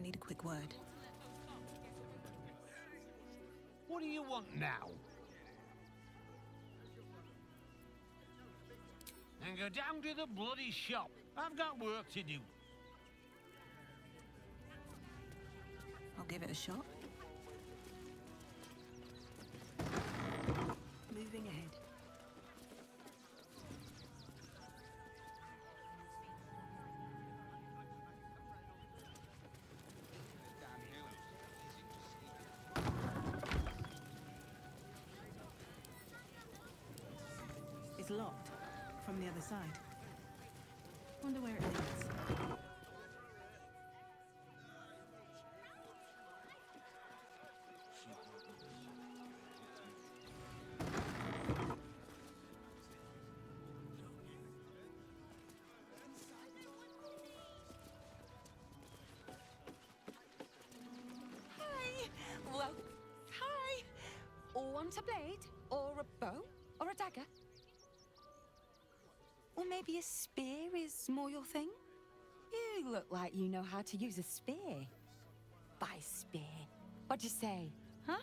need a quick word. What do you want now? And go down to the bloody shop. I've got work to do. I'll give it a shot. Moving ahead. It's locked from the other side. Wonder where it leads. Hi! Well, hi! Want a blade? Or a bow? Or a dagger? Or maybe a spear is more your thing? You look like you know how to use a spear. By spear. What'd you say, huh?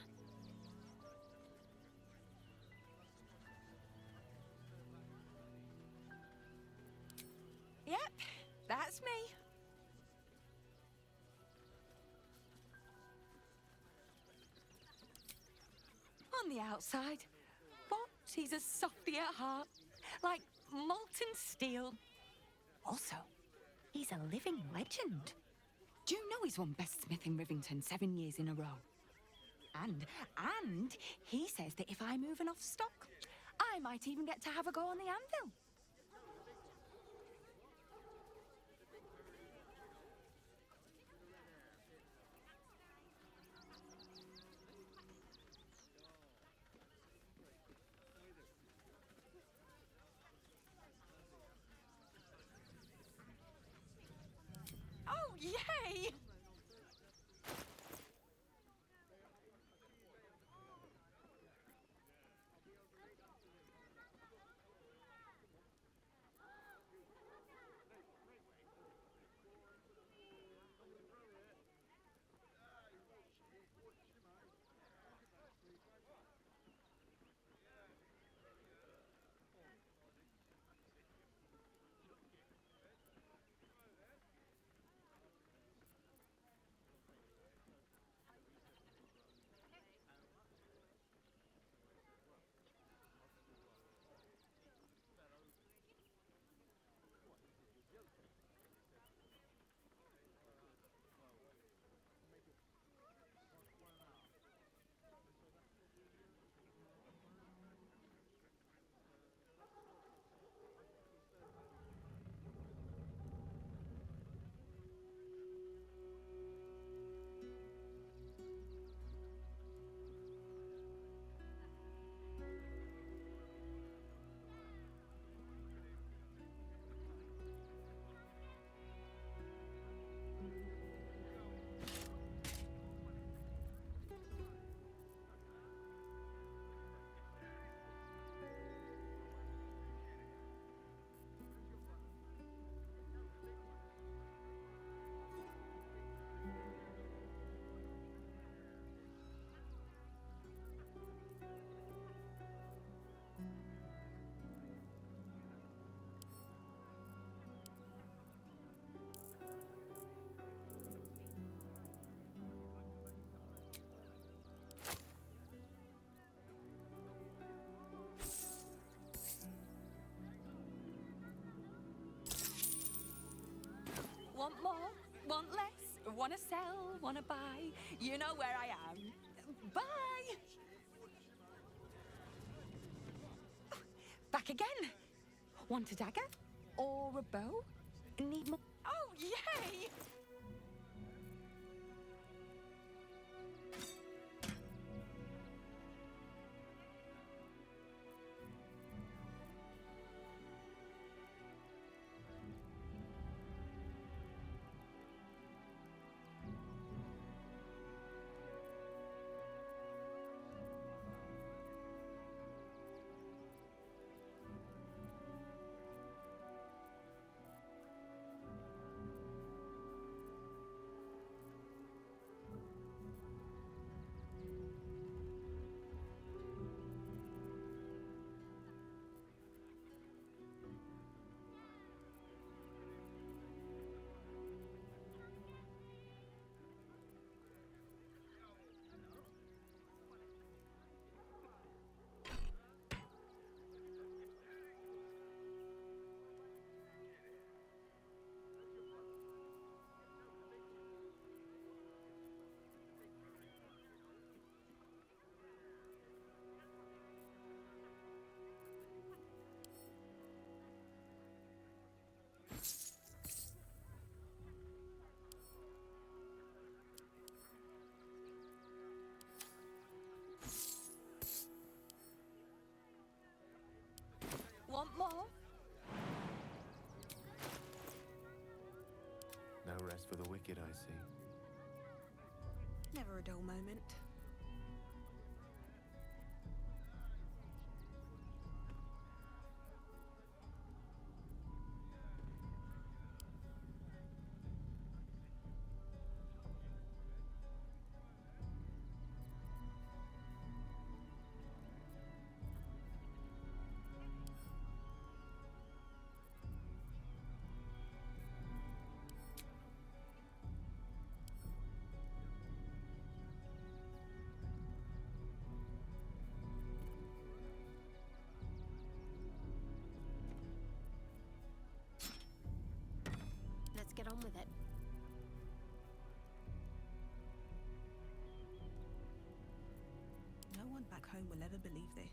Yep, that's me. On the outside, but he's a softy at heart, like molten steel. Also, he's a living legend. Do you know he's won Best Smith in Rivington 7 years in a row? And he says that if I move enough stock, I might even get to have a go on the anvil. Oh, yay! Want more? Want less? Wanna sell? Wanna buy? You know where I am. Bye! Back again. Want a dagger? Or a bow? Need more? Oh, yay! it, I see. Never a dull moment. Let's get on with it. No one back home will ever believe this.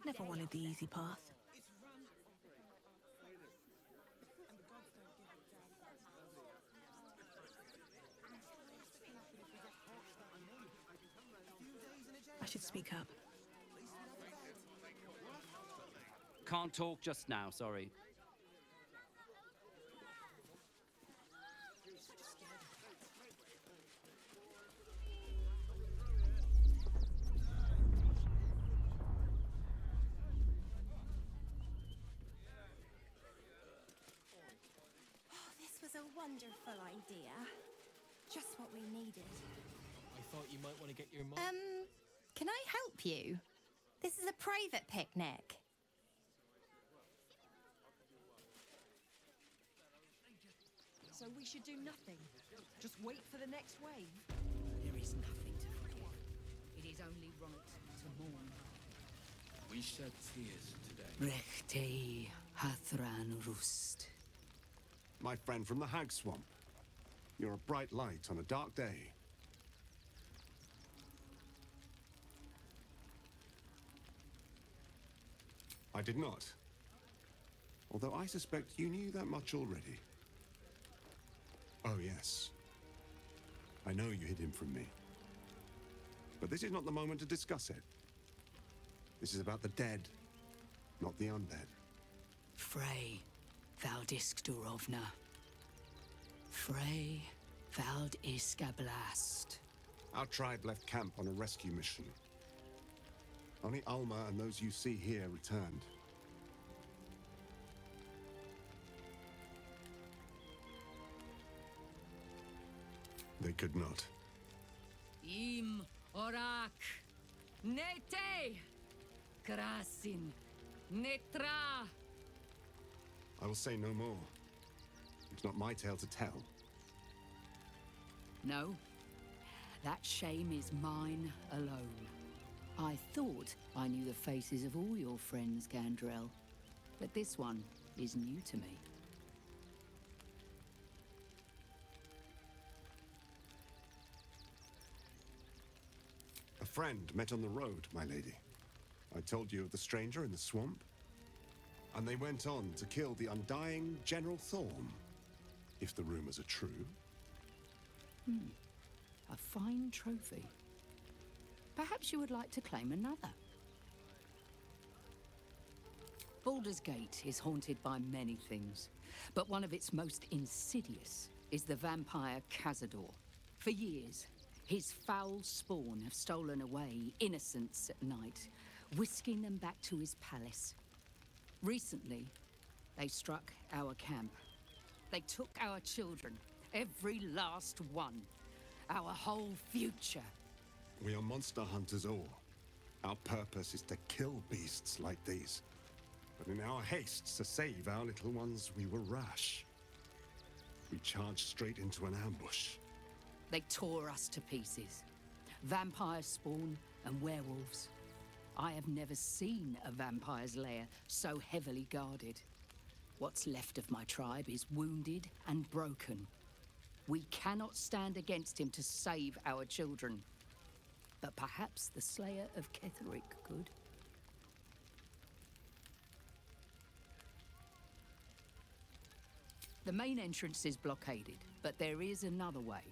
Never wanted the easy path. I should speak up. Can't talk just now, sorry. This was a wonderful idea. Just what we needed. I thought you might want to get your mom. Can I help you? This is a private picnic. So we should do nothing? Just wait for the next wave? There is nothing to forgive. It is only right to mourn. We shed tears today. Rechtei Hathran Rust. My friend from the Hag Swamp. You're a bright light on a dark day. I did not. Although I suspect you knew that much already. Oh, yes. I know you hid him from me. But this is not the moment to discuss it. This is about the dead, not the undead. Frey Valdiskdurovna. Frey Valdiskablast. Our tribe left camp on a rescue mission. Only Alma and those you see here returned. They could not. Im Orak. Nete. Krasin. Netra. I will say no more. It's not my tale to tell. No. That shame is mine alone. I thought I knew the faces of all your friends, Gandrel. But this one is new to me. A friend met on the road, my lady. I told you of the stranger in the swamp. And they went on to kill the undying General Thorm. If the rumors are true. A fine trophy. Perhaps you would like to claim another. Baldur's Gate is haunted by many things, but one of its most insidious is the vampire Cazador. For years, his foul spawn have stolen away innocents at night, whisking them back to his palace. Recently, they struck our camp. They took our children, every last one, our whole future. We are monster hunters all. Our purpose is to kill beasts like these. But in our haste to save our little ones, we were rash. We charged straight into an ambush. They tore us to pieces. Vampire spawn and werewolves. I have never seen a vampire's lair so heavily guarded. What's left of my tribe is wounded and broken. We cannot stand against him to save our children. But perhaps the Slayer of Ketheric could. The main entrance is blockaded, but there is another way.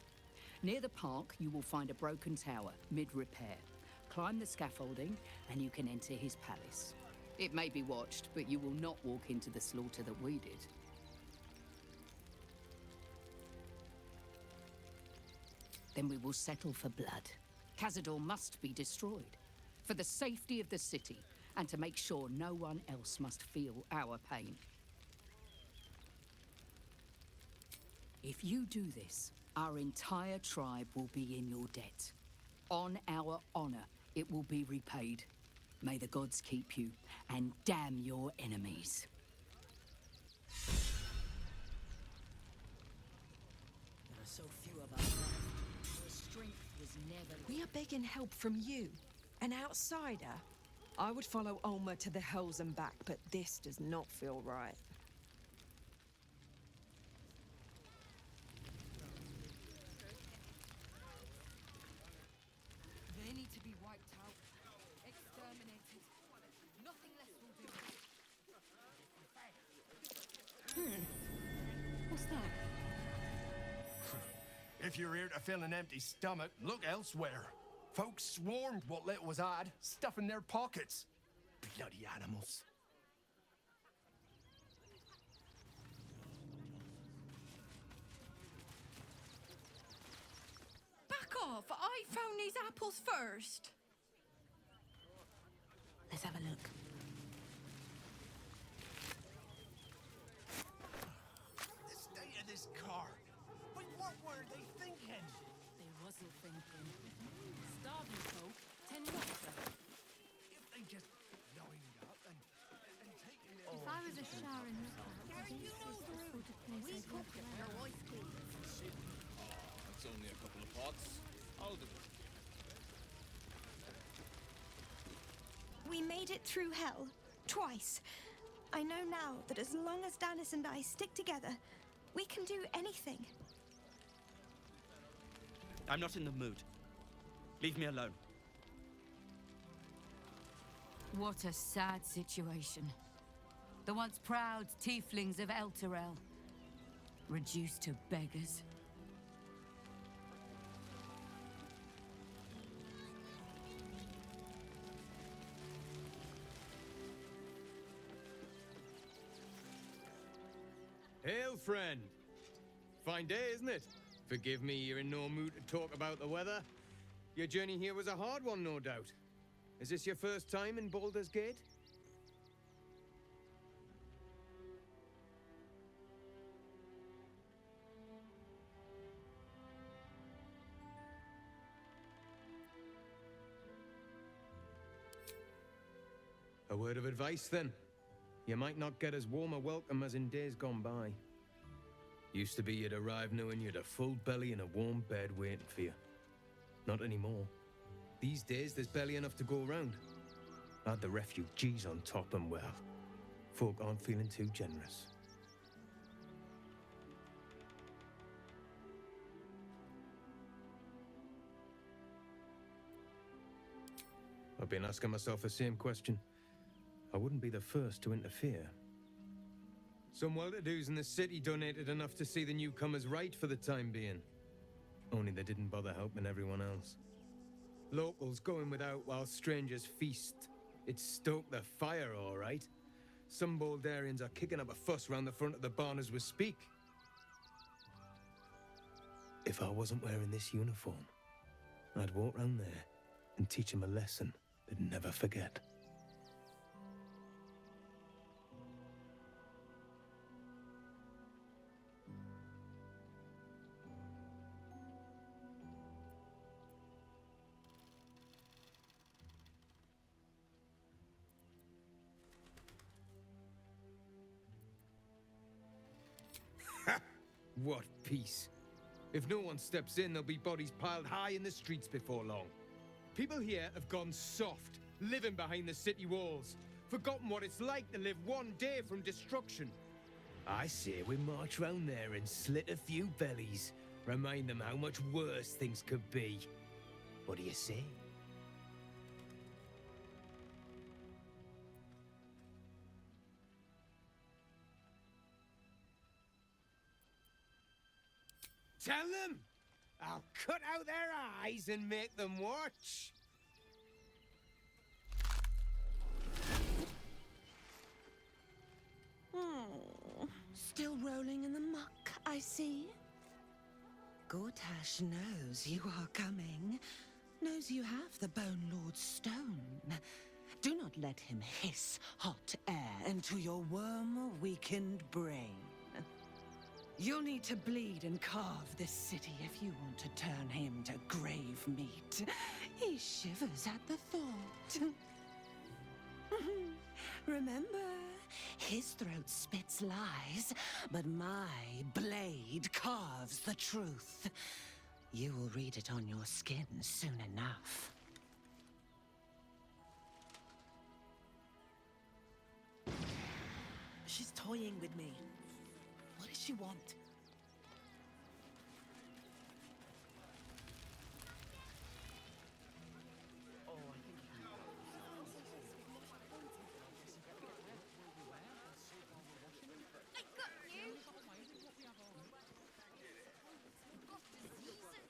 Near the park, you will find a broken tower, mid-repair. Climb the scaffolding, and you can enter his palace. It may be watched, but you will not walk into the slaughter that we did. Then we will settle for blood. Cazador must be destroyed, for the safety of the city, and to make sure no one else must feel our pain. If you do this, our entire tribe will be in your debt. On our honor, it will be repaid. May the gods keep you, and damn your enemies. There are so few of us left. Your strength was never... We are begging help from you, an outsider. I would follow Ulmer to the hells and back, but this does not feel right. They need to be wiped out, exterminated. Nothing less will do. What's that? If you're here to fill an empty stomach, look elsewhere. Folks swarmed what little was odd, stuffing their pockets. Bloody animals. Back off! I found these apples first. Let's have a look. The state of this car. But what were they thinking? They wasn't thinking. Starving folk tend not to. If they just lined up and taken it. If I was a shower in this is the sort of place I'd want to live. It's only a couple of pots. I'll do it. We made it through hell. Twice. I know now that as long as Danis and I stick together, we can do anything. I'm not in the mood. Leave me alone. What a sad situation. The once proud tieflings of Elturel, reduced to beggars. Hail, friend. Fine day, isn't it? Forgive me, you're in no mood to talk about the weather. Your journey here was a hard one, no doubt. Is this your first time in Baldur's Gate? A word of advice, then. You might not get as warm a welcome as in days gone by. Used to be you'd arrive knowing you'd a full belly and a warm bed waiting for you. Not anymore. These days, there's barely enough to go around. Add the refugees on top and, well, folk aren't feeling too generous. I've been asking myself the same question. I wouldn't be the first to interfere. Some well-to-dos in the city donated enough to see the newcomers right for the time being. Only they didn't bother helping everyone else. Locals going without while strangers feast. It stoked the fire, all right. Some Baldurians are kicking up a fuss round the front of the barn as we speak. If I wasn't wearing this uniform, I'd walk round there and teach them a lesson they'd never forget. What peace. If no one steps in, there'll be bodies piled high in the streets before long. People here have gone soft, living behind the city walls, forgotten what it's like to live one day from destruction. I say we march round there and slit a few bellies. Remind them how much worse things could be. What do you say? Tell them! I'll cut out their eyes and make them watch! Still rolling in the muck, I see. Gortash knows you are coming. Knows you have the Bone Lord's stone. Do not let him hiss hot air into your worm-weakened brain. You'll need to bleed and carve this city if you want to turn him to grave meat. He shivers at the thought. Remember, his throat spits lies, but my blade carves the truth. You will read it on your skin soon enough. She's toying with me. What does she want?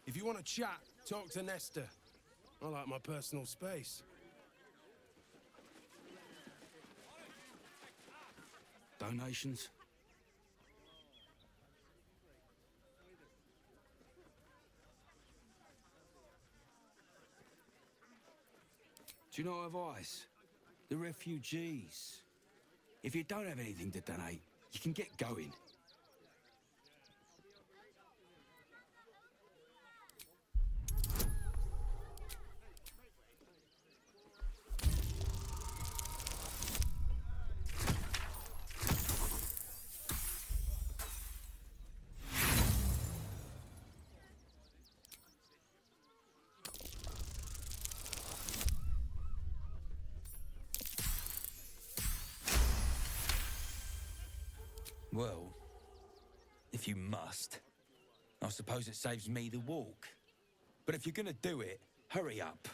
If you want to chat, talk to Nestor. I like my personal space. Donations? Do you know advice? The refugees. If you don't have anything to donate, you can get going. Well, if you must, I suppose it saves me the walk. But if you're gonna do it, hurry up.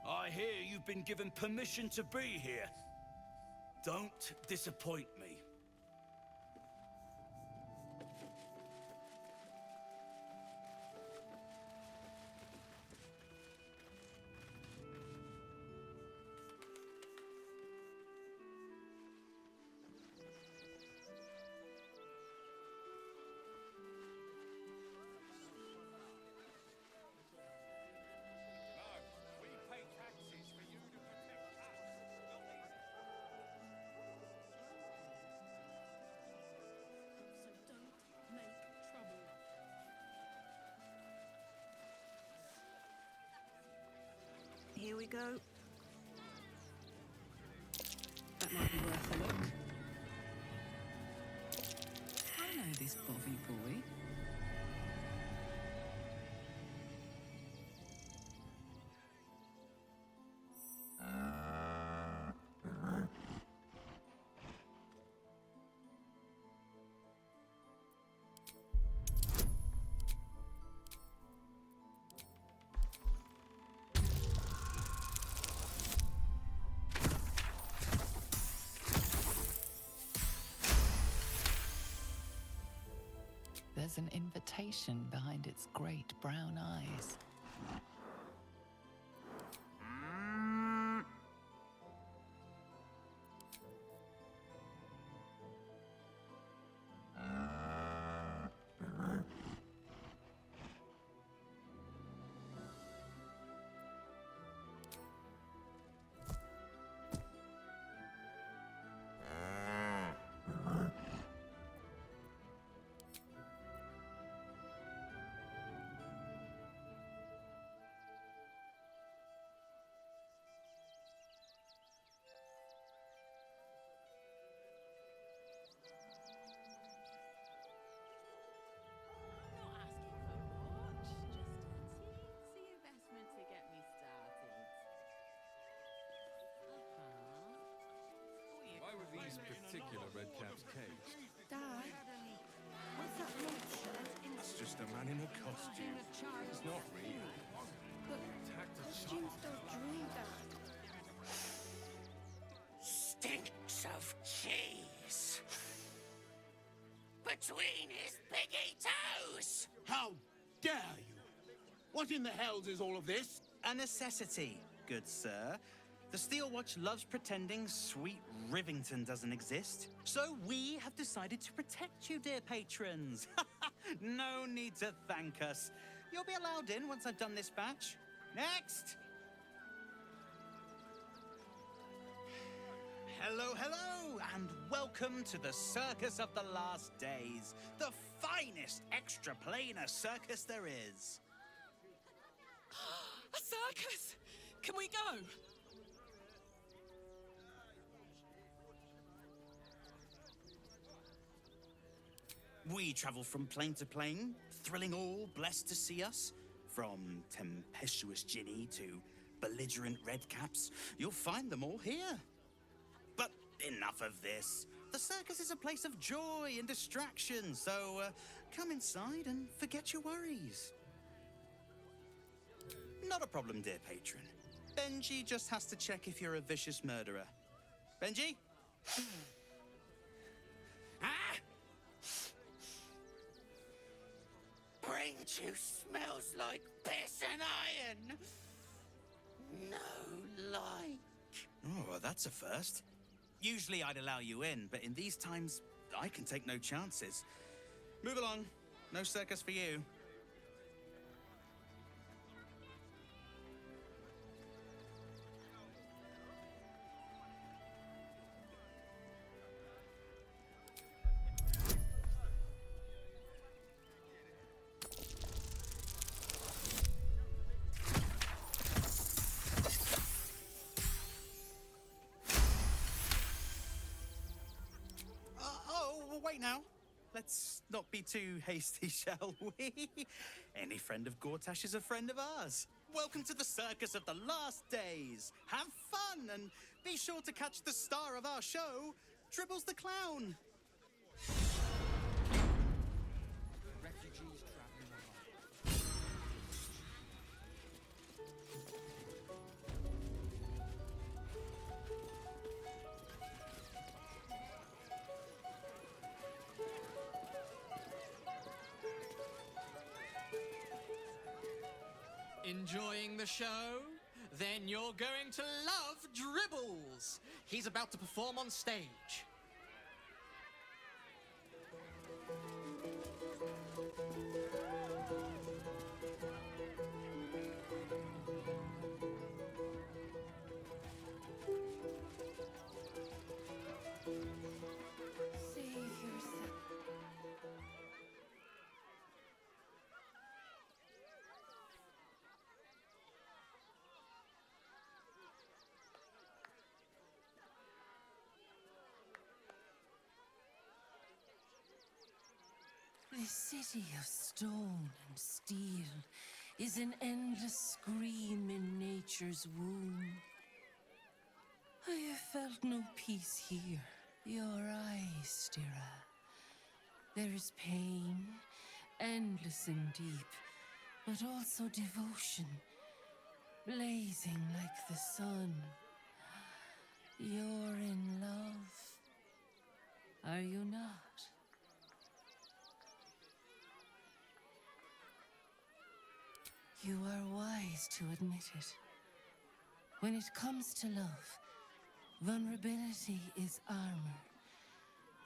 I hear you've been given permission to be here. Don't disappoint me. Here we go. That might be worth a look. I know this bovy boy. There's an invitation behind its great brown eyes. particular redcap's cage. Dad, what's that monster? It's just a man in a costume. It's not real. But costumes don't dream, Dad. Stinks of cheese between his piggy toes. How dare you? What in the hells is all of this? A necessity, good sir. The Steel Watch loves pretending sweet Rivington doesn't exist. So we have decided to protect you, dear patrons. No need to thank us. You'll be allowed in once I've done this batch. Next! Hello, hello, and welcome to the Circus of the Last Days, the finest extra-planar circus there is. A circus! Can we go? We travel from plane to plane, thrilling all blessed to see us. From tempestuous Ginny to belligerent redcaps, you'll find them all here. But enough of this. The circus is a place of joy and distraction, so come inside and forget your worries. Not a problem, dear patron. Benji just has to check if you're a vicious murderer. Benji? Brain juice smells like piss and iron. No like. Oh, well, that's a first. Usually I'd allow you in, but in these times, I can take no chances. Move along. No circus for you. Wait now. Let's not be too hasty, shall we? Any friend of Gortash is a friend of ours. Welcome to the Circus of the Last Days. Have fun and be sure to catch the star of our show, Dribbles the Clown. Refugees traveling Enjoying the show? Then you're going to love Dribbles. He's about to perform on stage. This city of stone and steel is an endless scream in nature's womb. I have felt no peace here. Your eyes, Stira. There is pain, endless and deep, but also devotion, blazing like the sun. You're in love, are you not? You are wise to admit it. When it comes to love, vulnerability is armor,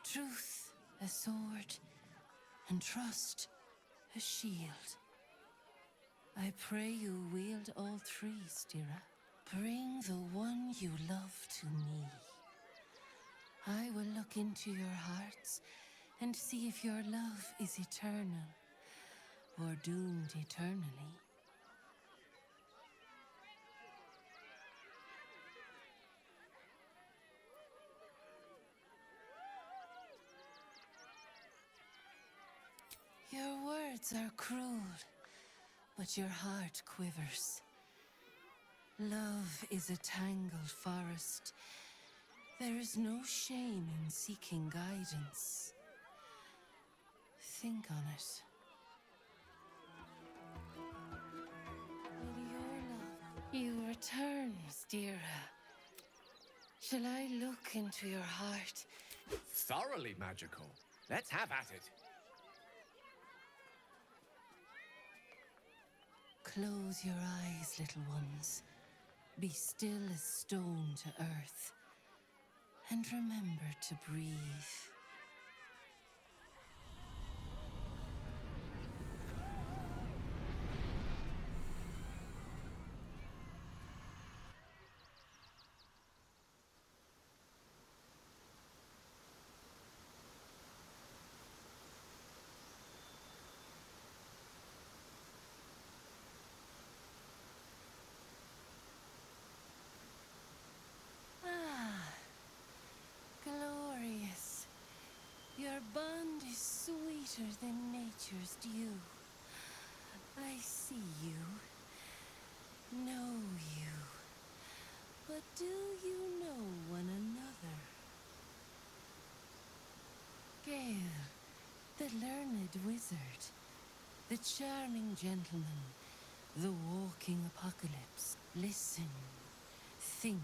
truth a sword, and trust a shield. I pray you wield all three, Stira. Bring the one you love to me. I will look into your hearts and see if your love is eternal or doomed eternally. Your words are cruel, but your heart quivers. Love is a tangled forest. There is no shame in seeking guidance. Think on it. You return, Stira. Shall I look into your heart? Thoroughly magical. Let's have at it. Close your eyes, little ones. Be still as stone to earth. And remember to breathe. Glorious. Your bond is sweeter than nature's dew. I see you, know you, but do you know one another? Gale, the learned wizard, the charming gentleman, the walking apocalypse. Listen, think.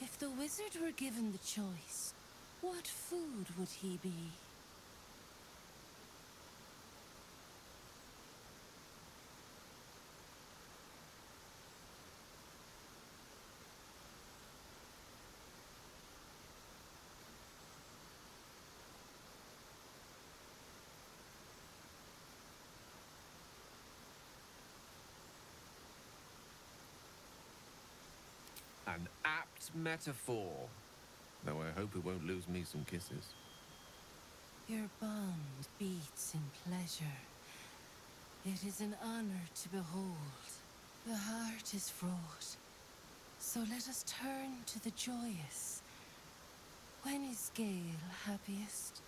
If the wizard were given the choice, what food would he be? An apt metaphor. Though I hope it won't lose me some kisses. Your bond beats in pleasure. It is an honor to behold. The heart is fraught. So let us turn to the joyous. When is Gale happiest?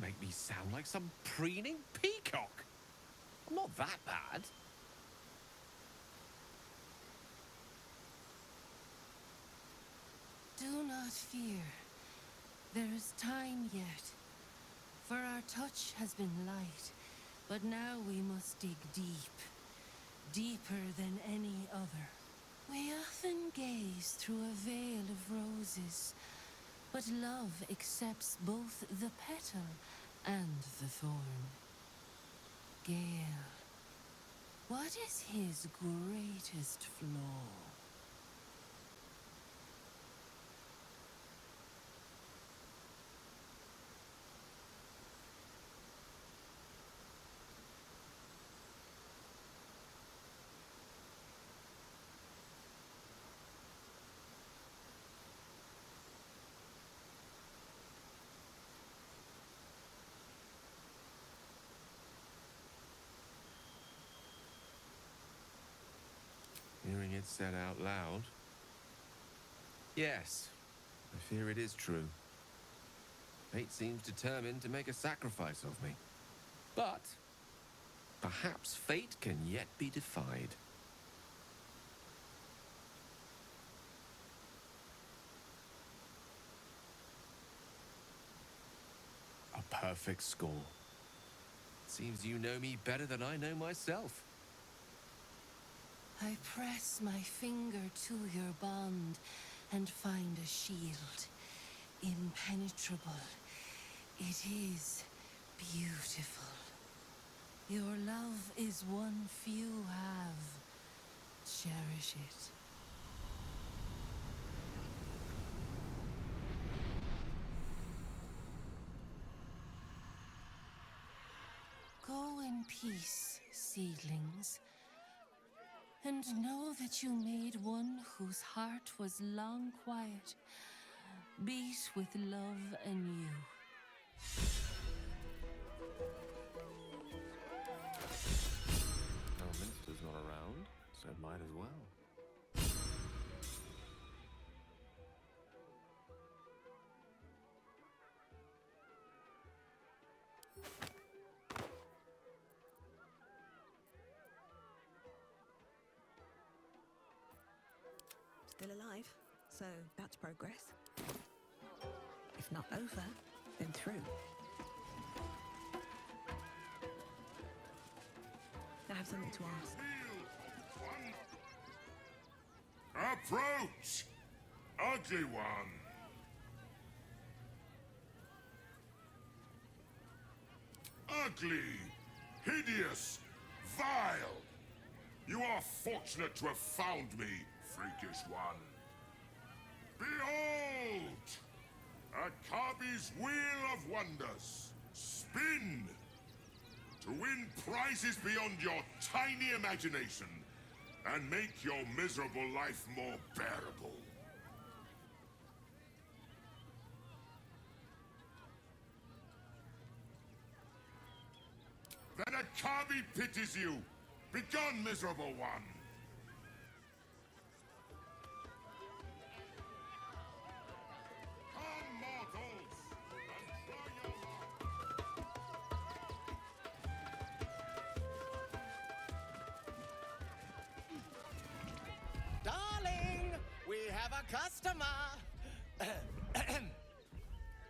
Make me sound like some preening peacock. I'm not that bad. Do not fear. There is time yet. For our touch has been light, but now we must dig deep. Deeper than any other. We often gaze through a veil of roses, but love accepts both the petal and the thorn. Gale, what is his greatest flaw? Hearing it said out loud. Yes, I fear it is true. Fate seems determined to make a sacrifice of me. But perhaps fate can yet be defied. A perfect score. Seems you know me better than I know myself. I press my finger to your bond and find a shield. Impenetrable. It is beautiful. Your love is one few have. Cherish it. Go in peace, seedlings. And know that you made one whose heart was long quiet, beat with love anew. Elminster's not around, so might as well. Still alive, so that's progress. If not over, then through. I have something to ask. Approach, ugly one. Ugly, hideous, vile. You are fortunate to have found me, freakish one. Behold! Akabi's Wheel of Wonders. Spin! To win prizes beyond your tiny imagination and make your miserable life more bearable. Then Akabi pities you. Begone, miserable one. Come, mortals, and try your luck. Darling, we have a customer.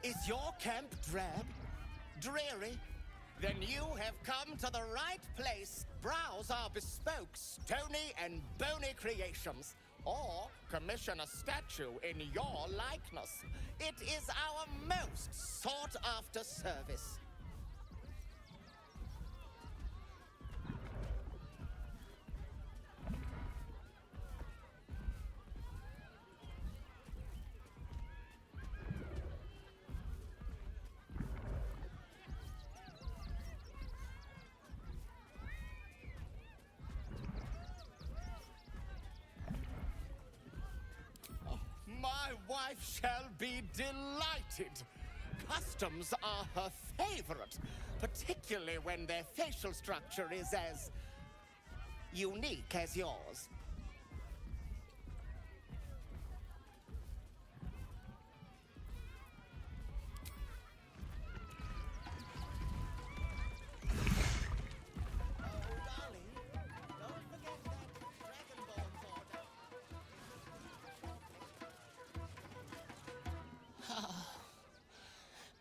Is your camp drab? Dreary? Then you have come to the right place. Browse our bespoke, stony and bony creations. Or commission a statue in your likeness. It is our most sought-after service. My wife shall be delighted. Customs are her favorite, particularly when their facial structure is as unique as yours.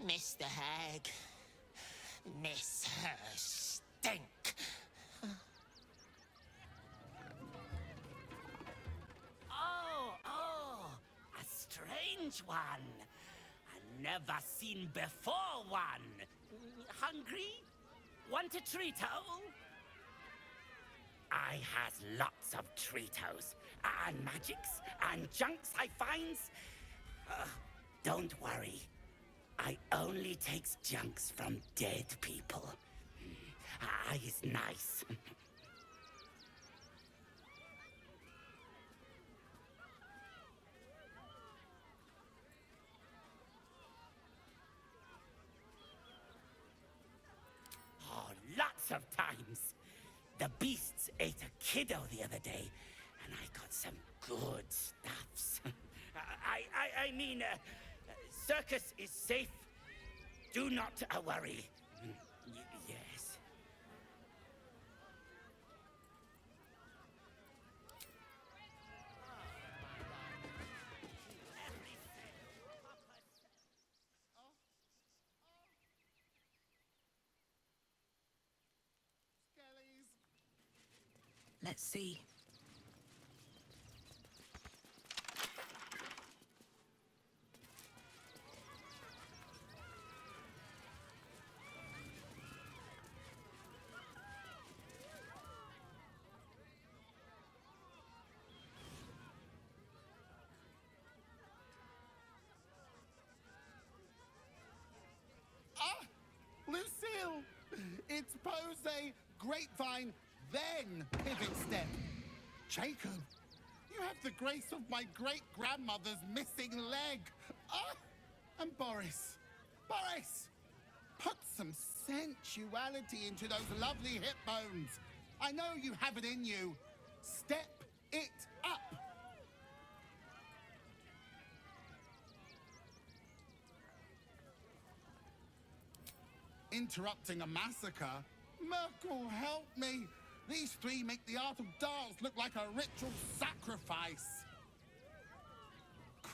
Mr. Hag, miss her stink. Oh, a strange one. I never seen before one. Hungry? Want a Treato? I has lots of Treatos, and magics, and junks I finds. Don't worry. I only takes junks from dead people. I is nice. Oh, lots of times. The beasts ate a kiddo the other day, and I got some good stuffs. I mean, circus is safe. Do not worry. Yes. Let's see. Lucille! It's pose grapevine, then pivot step. Jacob, you have the grace of my great-grandmother's missing leg. And Boris, put some sensuality into those lovely hip bones. I know you have it in you. Step it up. Interrupting a massacre? Merkel, help me! These three make the art of dance look like a ritual sacrifice.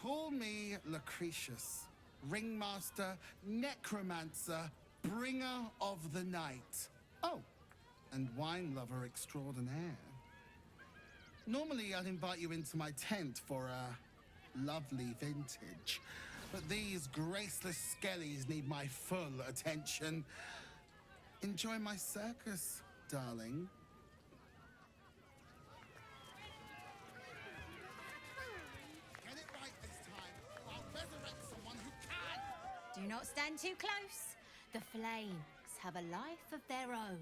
Call me Lucretius, ringmaster, necromancer, bringer of the night. Oh, and wine lover extraordinaire. Normally, I'd invite you into my tent for a lovely vintage, but these graceless skellies need my full attention. Enjoy my circus, darling. Get it right this time, or I'll resurrect someone who can! Do not stand too close. The flames have a life of their own.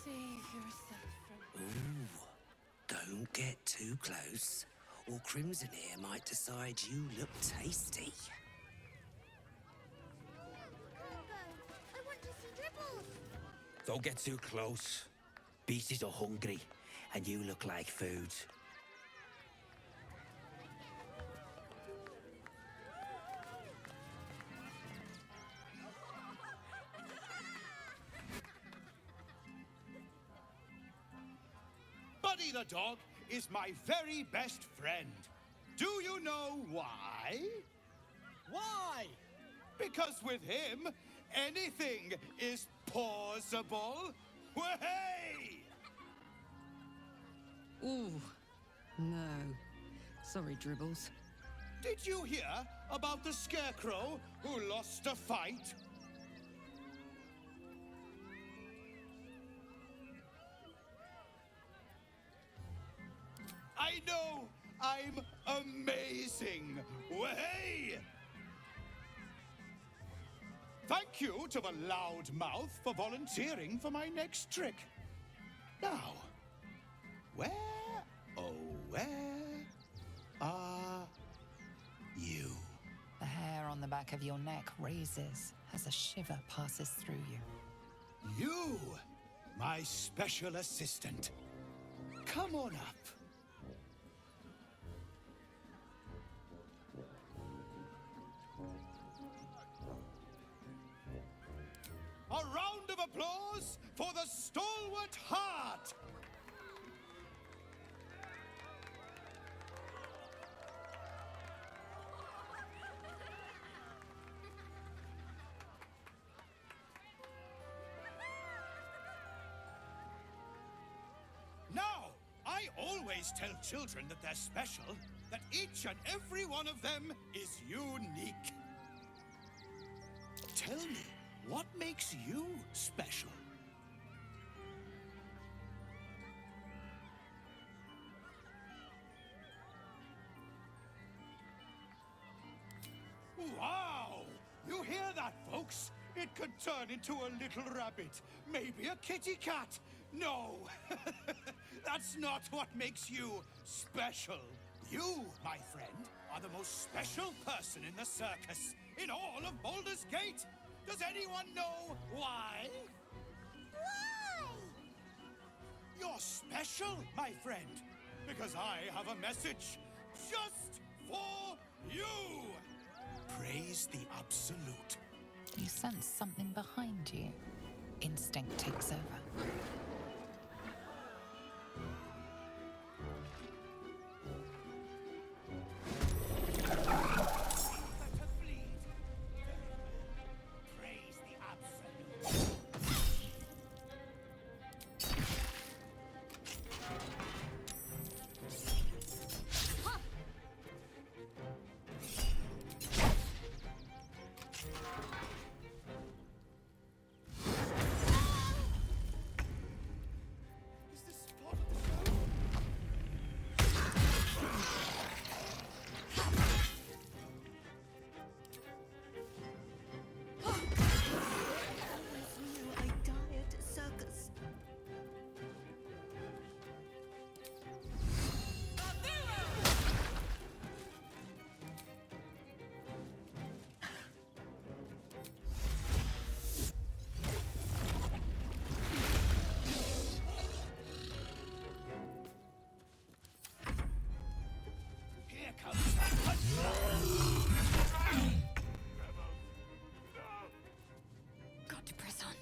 Save yourself from... Ooh, don't get too close, or Crimson here might decide you look tasty. I want to see Dribbles. Don't get too close. Beasties are hungry, and you look like food. Buddy the dog is my very best friend. Do you know why? Why? Because with him, anything is possible. Way! Ooh, no. Sorry, Dribbles. Did you hear about the scarecrow who lost a fight? I know I'm amazing. Way! Thank you to the loudmouth for volunteering for my next trick. Now, where, oh, where are you? The hair on the back of your neck raises as a shiver passes through you. You, my special assistant. Come on up. A round of applause for the stalwart heart! Now, I always tell children that they're special, that each and every one of them is unique. Tell me, what makes you special? Wow! You hear that, folks? It could turn into a little rabbit, maybe a kitty cat. No, that's not what makes you special. You, my friend, are the most special person in the circus, in all of Baldur's Gate. Does anyone know why? Why? You're special, my friend, because I have a message just for you. Praise the Absolute. You sense something behind you. Instinct takes over. Praise the Absolute. Here comes the Got to press on.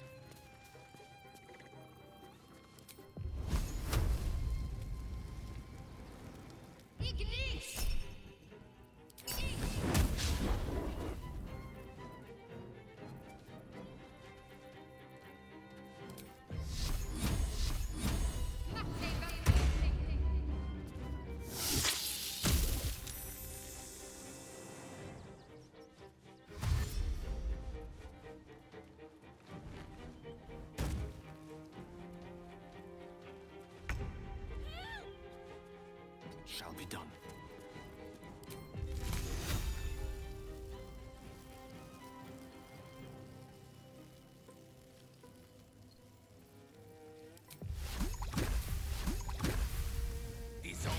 Shall be done. It's on.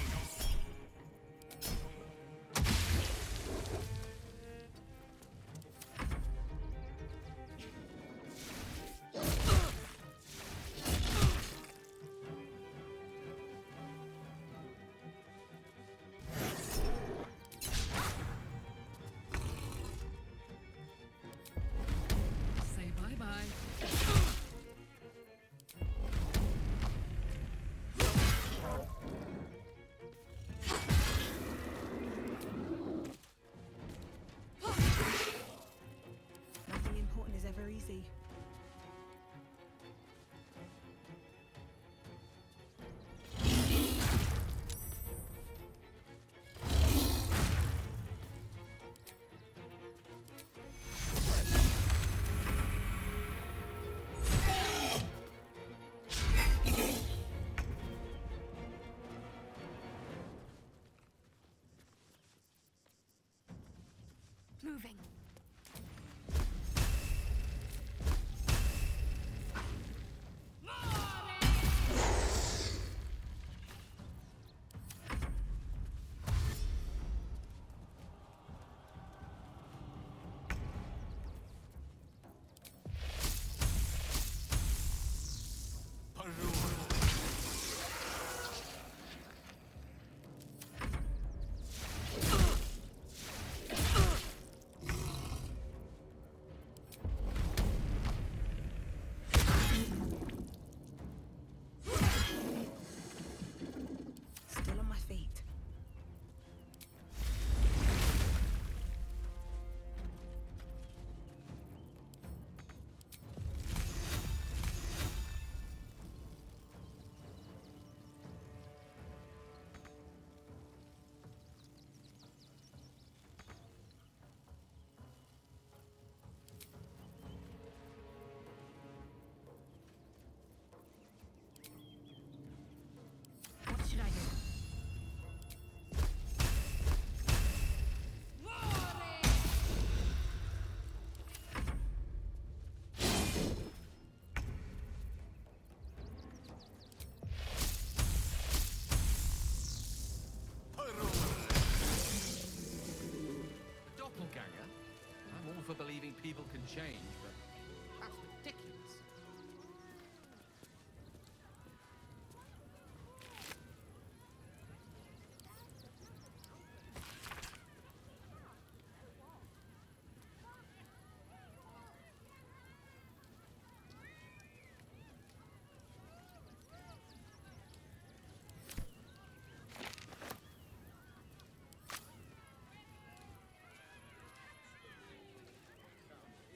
Say bye-bye. Nothing important is ever easy. Moving. Still on my feet. What should I do? A doppelganger? I'm all for believing people can change, but that's ridiculous.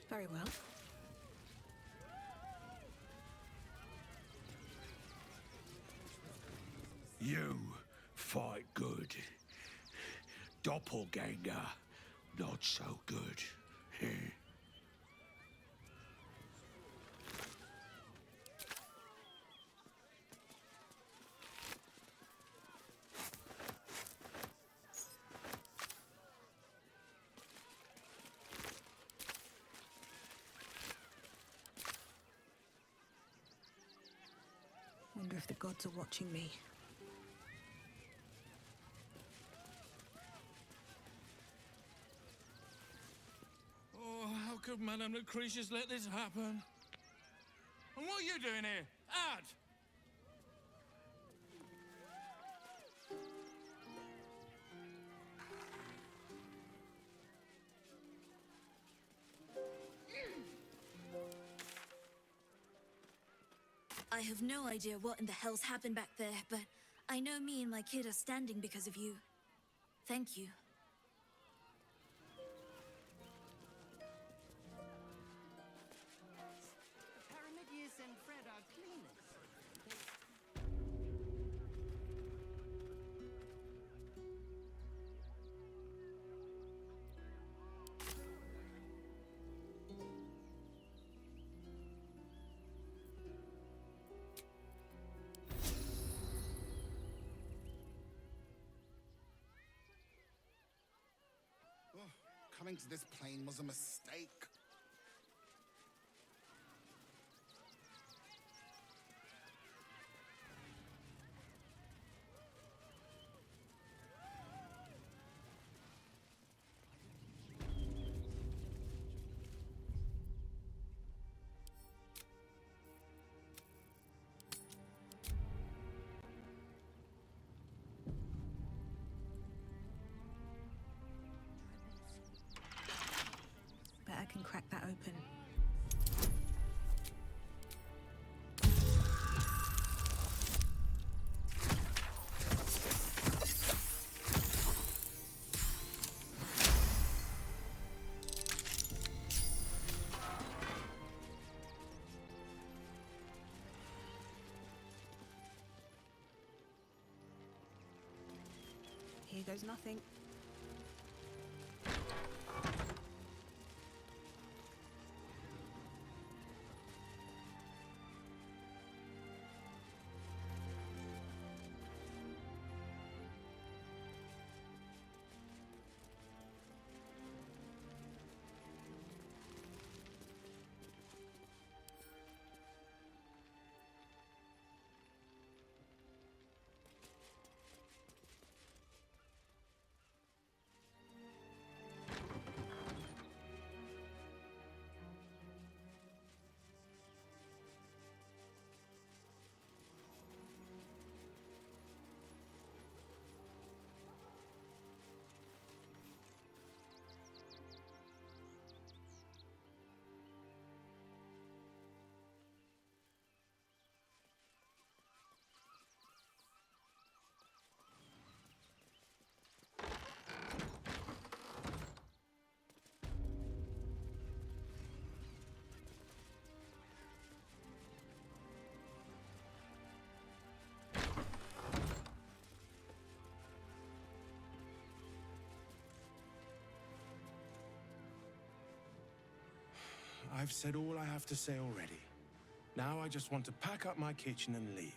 Very well. You fight good. Doppelganger, not so good. Wonder if the gods are watching me. Oh, how could Madame Lucretius let this happen? And what are you doing here? Ad! I have no idea what in the hell's happened back there, but I know me and my kid are standing because of you. Thank you. Paramedius and Fred are cleaners. Coming to this plane was a mistake. Bet I can crack that open. Here goes nothing. I've said all I have to say already. Now I just want to pack up my kitchen and leave.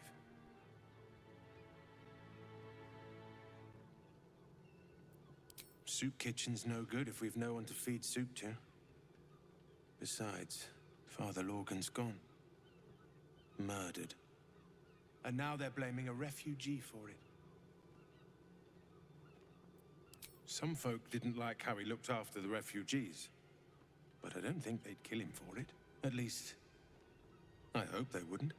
Soup kitchen's no good if we've no one to feed soup to. Besides, Father Lorgan's gone. Murdered. And now they're blaming a refugee for it. Some folk didn't like how he looked after the refugees. But I don't think they'd kill him for it. At least, I hope they wouldn't.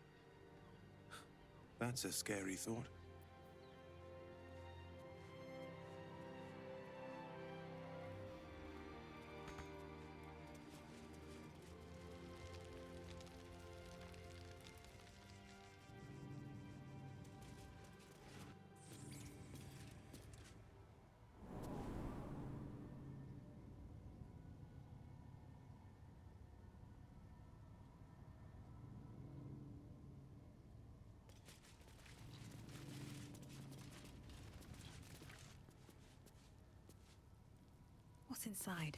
That's a scary thought. What's inside?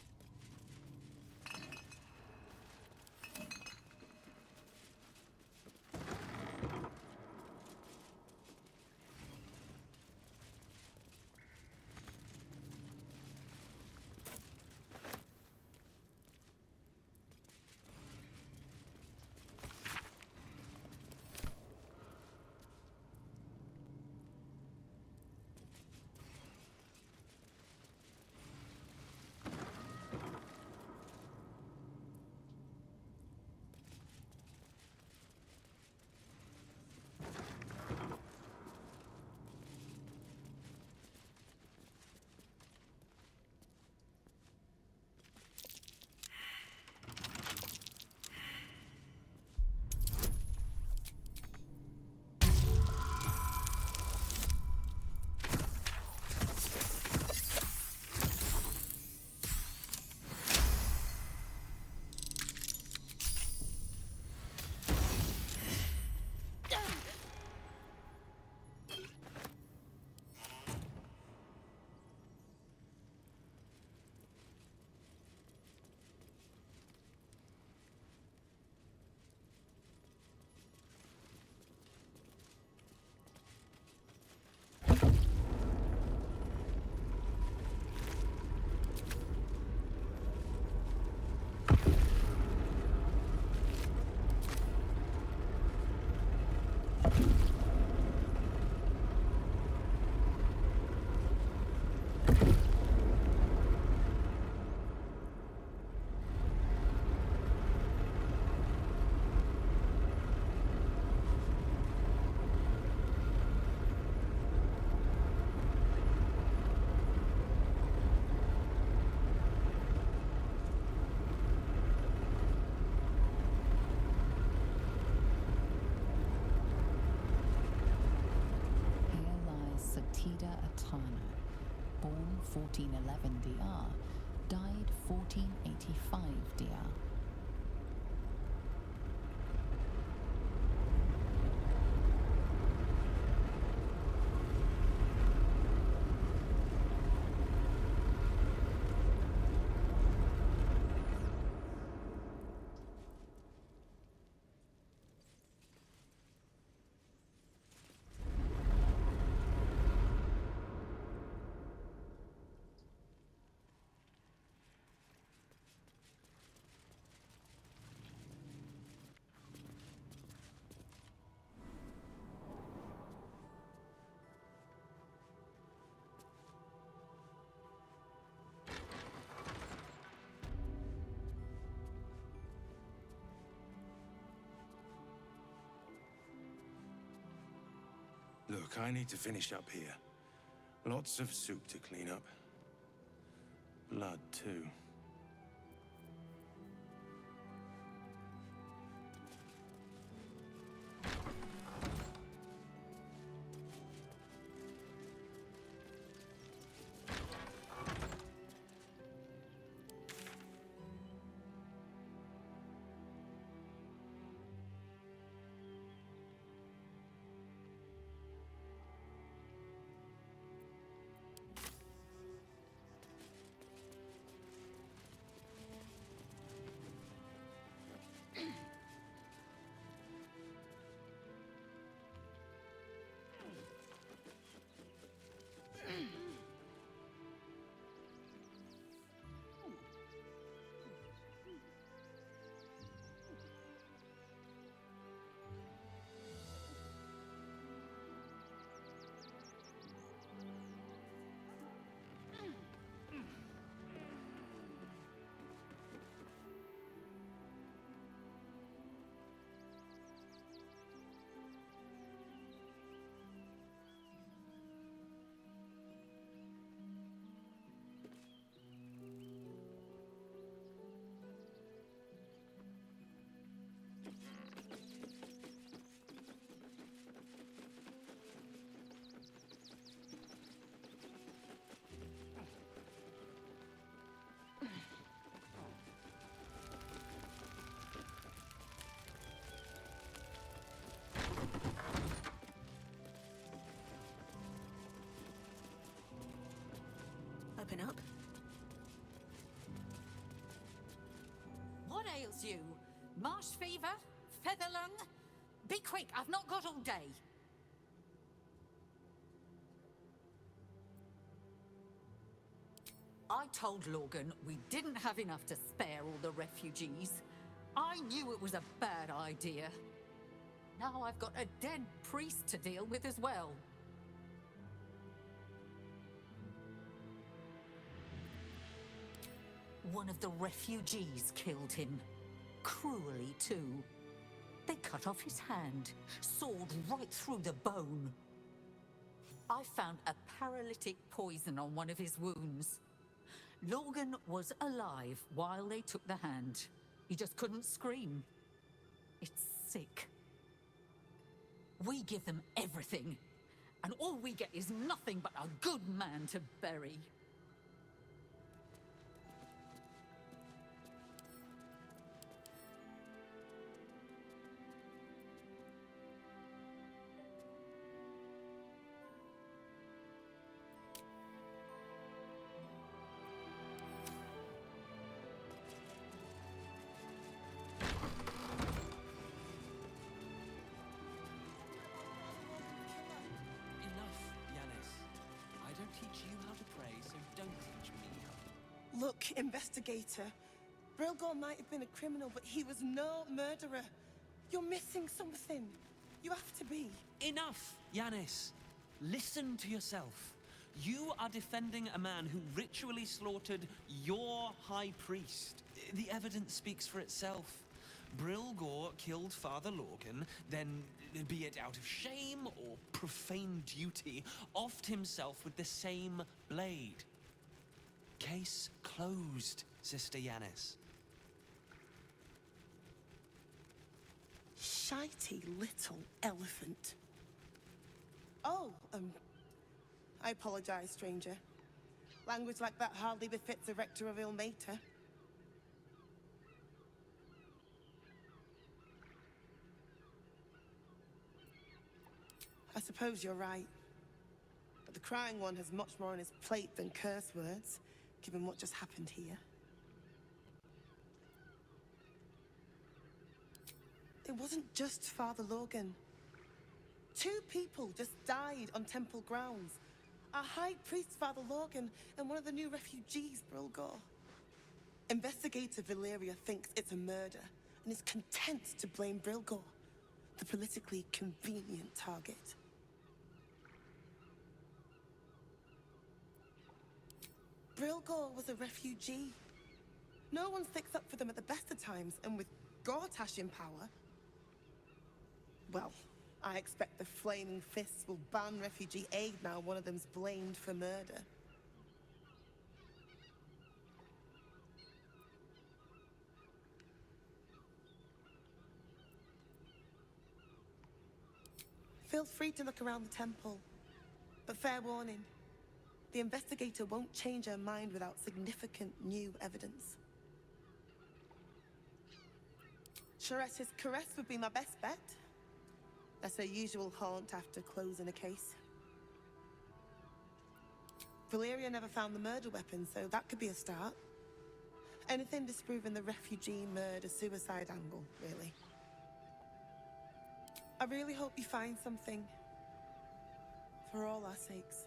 Tida Atano, born 1411 DR, died 1485 DR. Look, I need to finish up here. Lots of soup to clean up. Blood, too. Open up. What ails you? Marsh fever? Feather lung? Be quick, I've not got all day. I told Logan we didn't have enough to spare all the refugees. I knew it was a bad idea. Now I've got a dead priest to deal with as well. One of the refugees killed him. Cruelly, too. They cut off his hand, sawed right through the bone. I found a paralytic poison on one of his wounds. Logan was alive while they took the hand. He just couldn't scream. It's sick. We give them everything, and all we get is nothing but a good man to bury. Look, investigator. Brilgor might have been a criminal, but he was no murderer. You're missing something. You have to be. Enough, Yanis. Listen to yourself. You are defending a man who ritually slaughtered your high priest. The evidence speaks for itself. Brilgor killed Father Logan, then, be it out of shame or profane duty, offed himself with the same blade. Case closed, Sister Yanis. Shitey little elephant. Oh, I apologize, stranger. Language like that hardly befits a rector of Ilmater. I suppose you're right. But the Crying One has much more on his plate than curse words, given what just happened here. It wasn't just Father Logan. 2 people just died on temple grounds. Our High Priest, Father Logan, and one of the new refugees, Brilgor. Investigator Valeria thinks it's a murder, and is content to blame Brilgor, the politically convenient target. Brilgor was a refugee. No one sticks up for them at the best of times, and with Gortash in power, well, I expect the Flaming Fists will ban refugee aid now one of them's blamed for murder. Feel free to look around the temple, but fair warning, the investigator won't change her mind without significant new evidence. Chares's caress would be my best bet. That's her usual haunt after closing a case. Valeria never found the murder weapon, so that could be a start. Anything disproving the refugee murder-suicide angle, really. I really hope you find something. For all our sakes.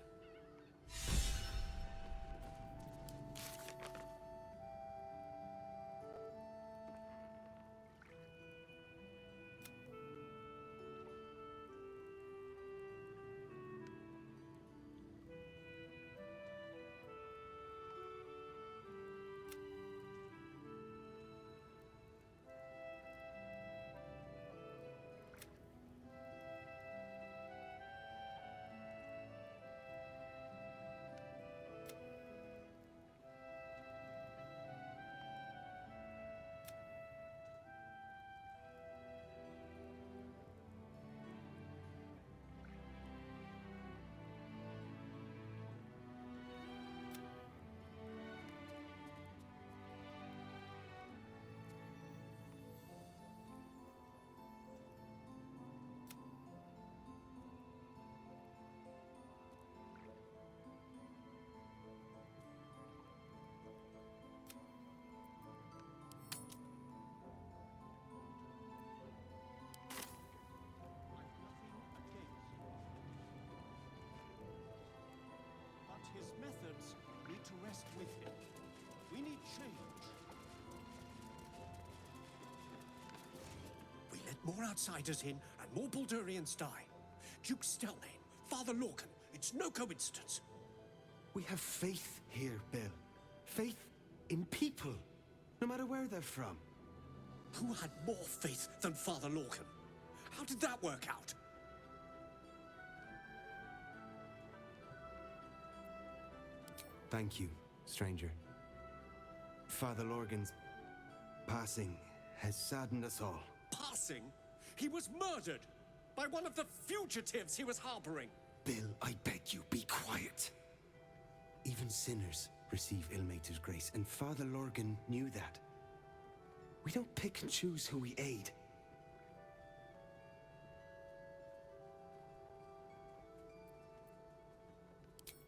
His methods need to rest with him. We need change. We let more outsiders in, and more Baldurians die. Duke Stelnane, Father Lorcan, it's no coincidence. We have faith here, Bill. Faith in people, no matter where they're from. Who had more faith than Father Lorcan? How did that work out? Thank you, stranger. Father Lorgan's passing has saddened us all. Passing? He was murdered by one of the fugitives he was harboring. Bill, I beg you, be quiet. Even sinners receive Ilmater's grace, and Father Lorgan knew that. We don't pick and choose who we aid.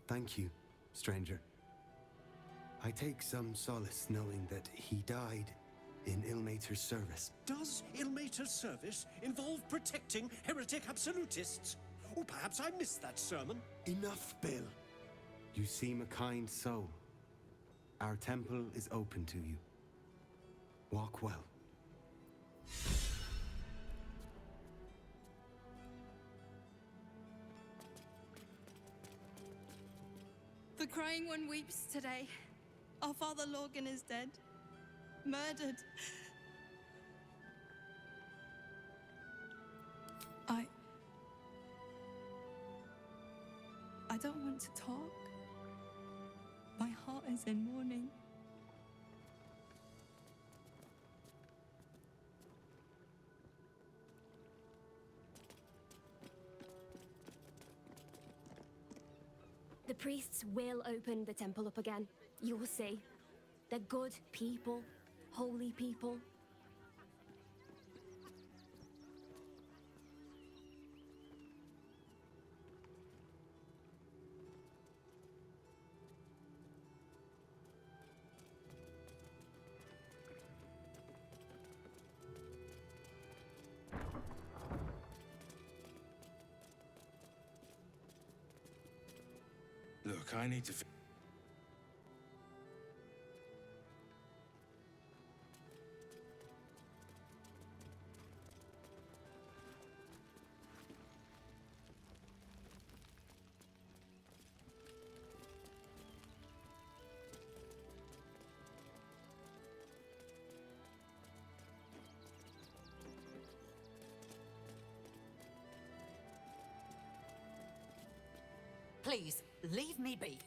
Thank you, stranger. I take some solace knowing that he died in Ilmater's service. Does Ilmater's service involve protecting heretic absolutists? Or perhaps I missed that sermon. Enough, Bill. You seem a kind soul. Our temple is open to you. Walk well. The Crying One weeps today. Our Father Lorgan is dead. Murdered. I don't want to talk. My heart is in mourning. priests will open the temple up again. You will see. They're good people, holy people. Look, I need to... Please, leave me be.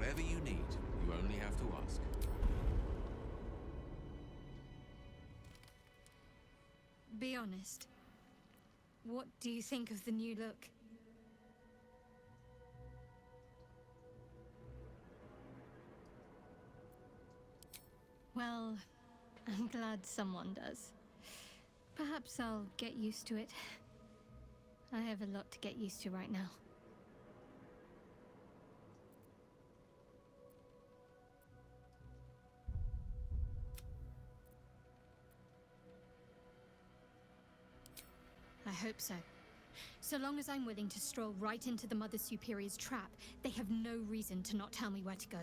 Whatever you need, you only have to ask. Be honest. What do you think of the new look? Well, I'm glad someone does. Perhaps I'll get used to it. I have a lot to get used to right now. I hope so. So long as I'm willing to stroll right into the Mother Superior's trap, they have no reason to not tell me where to go.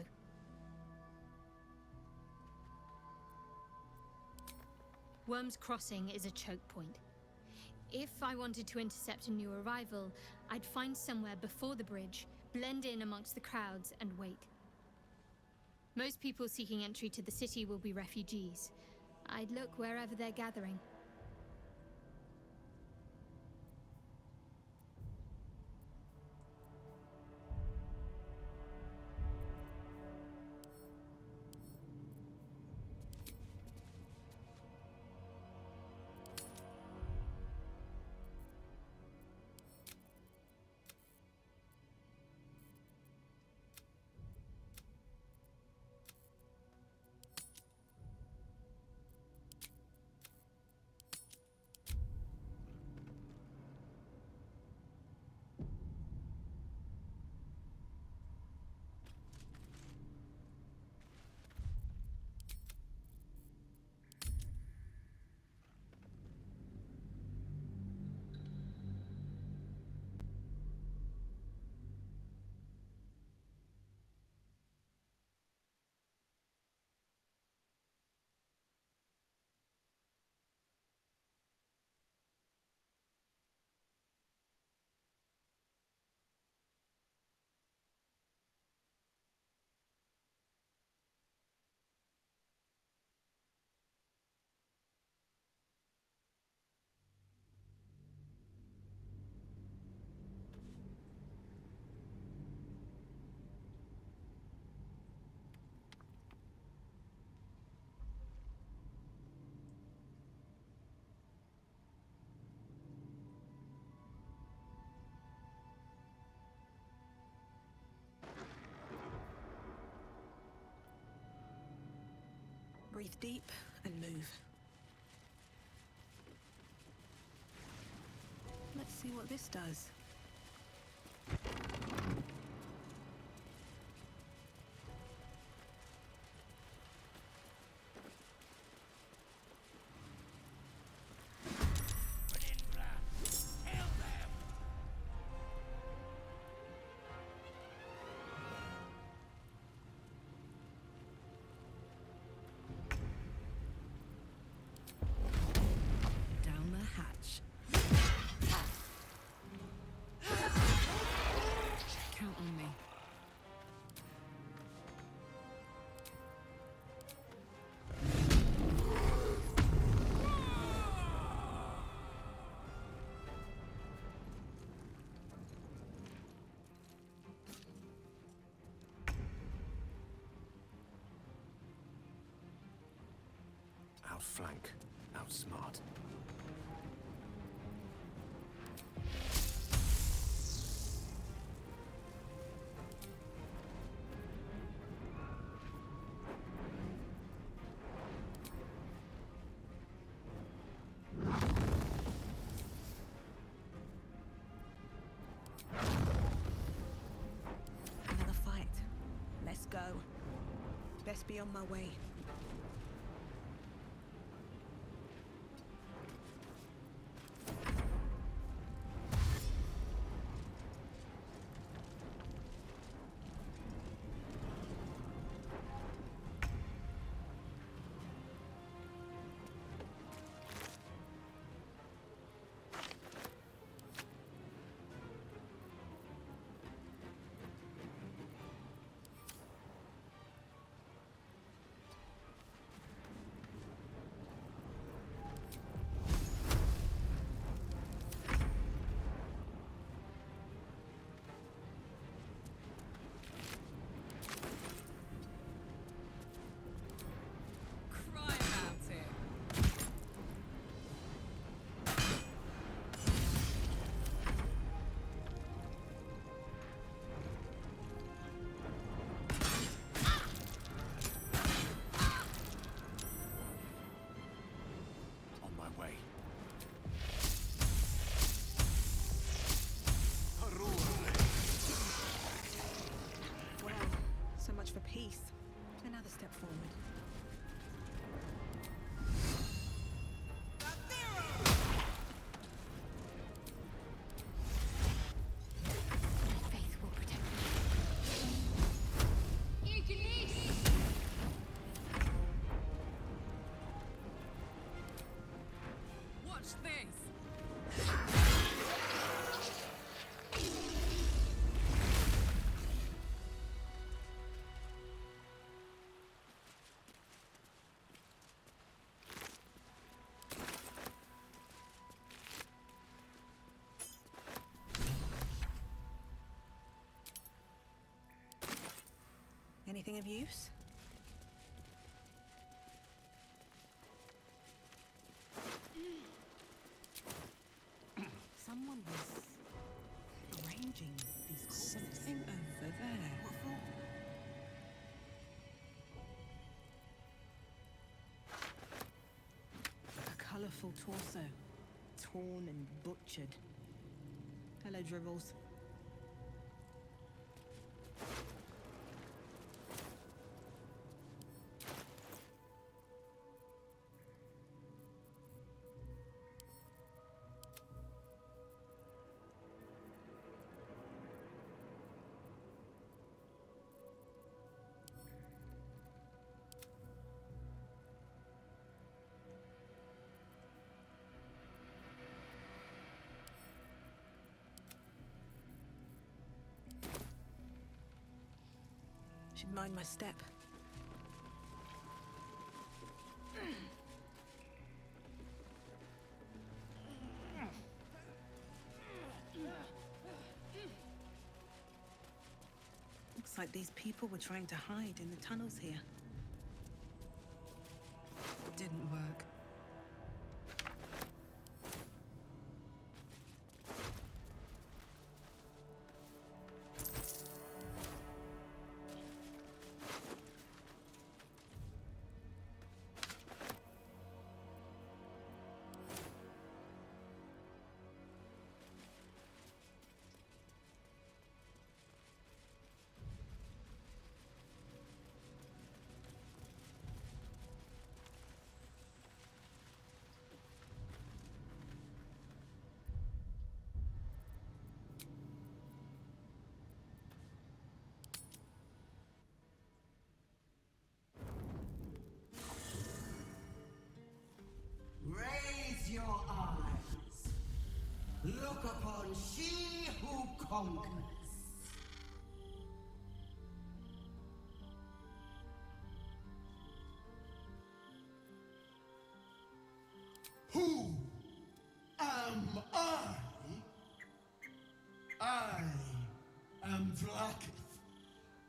Worm's Crossing is a choke point. If I wanted to intercept a new arrival, I'd find somewhere before the bridge, blend in amongst the crowds, and wait. Most people seeking entry to the city will be refugees. I'd look wherever they're gathering. Breathe deep and move. Let's see what this does. Down the hatch. Count on me. Outflank, outsmart. Another fight. Let's go. Best be on my way. Watch this! Anything of use? Someone was arranging these corpses. Something over there. What for? A colourful torso, torn and butchered. Hello, Dribbles. Should mind my step. Looks like these people were trying to hide in the tunnels here. Didn't work. Raise your eyes. Look upon she who conquers. Who am I? I am Vlaakith,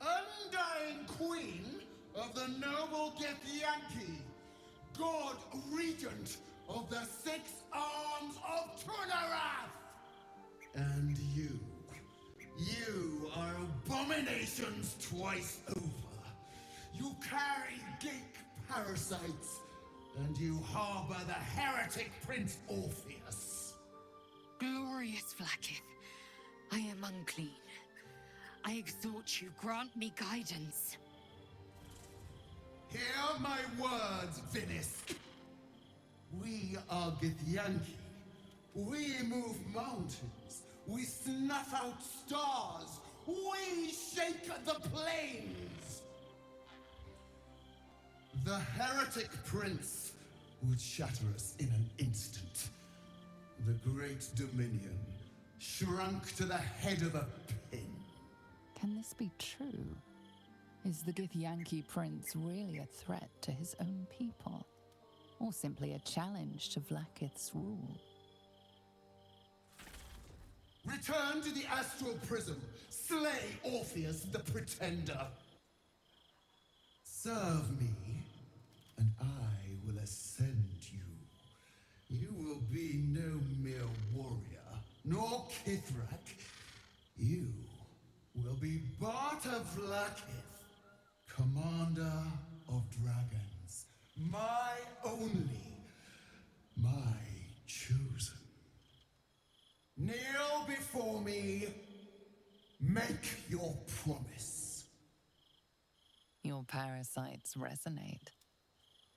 undying queen of the noble Githyanki, god regent of the 6 arms of Tunarath! And you are abominations twice over. You carry geek parasites, and you harbor the heretic Prince Orpheus. Glorious Vlaakith, I am unclean. I exhort you, grant me guidance. Hear my words, Vinis. We are Githyanki. We move mountains. We snuff out stars. We shake the plains. The heretic prince would shatter us in an instant. The great dominion shrunk to the head of a pin. Can this be true? Is the Githyanki prince really a threat to his own people? Or simply a challenge to Vlaakith's rule? Return to the astral prism. Slay Orpheus the Pretender. Serve me, and I will ascend you. You will be no mere warrior, nor Kithrak. You will be Barta Vlaakith, commander of dragons. My only, my chosen. Kneel before me. Make your promise. Your parasites resonate.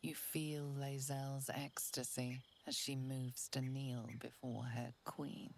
You feel Lae'zel's ecstasy as she moves to kneel before her queen.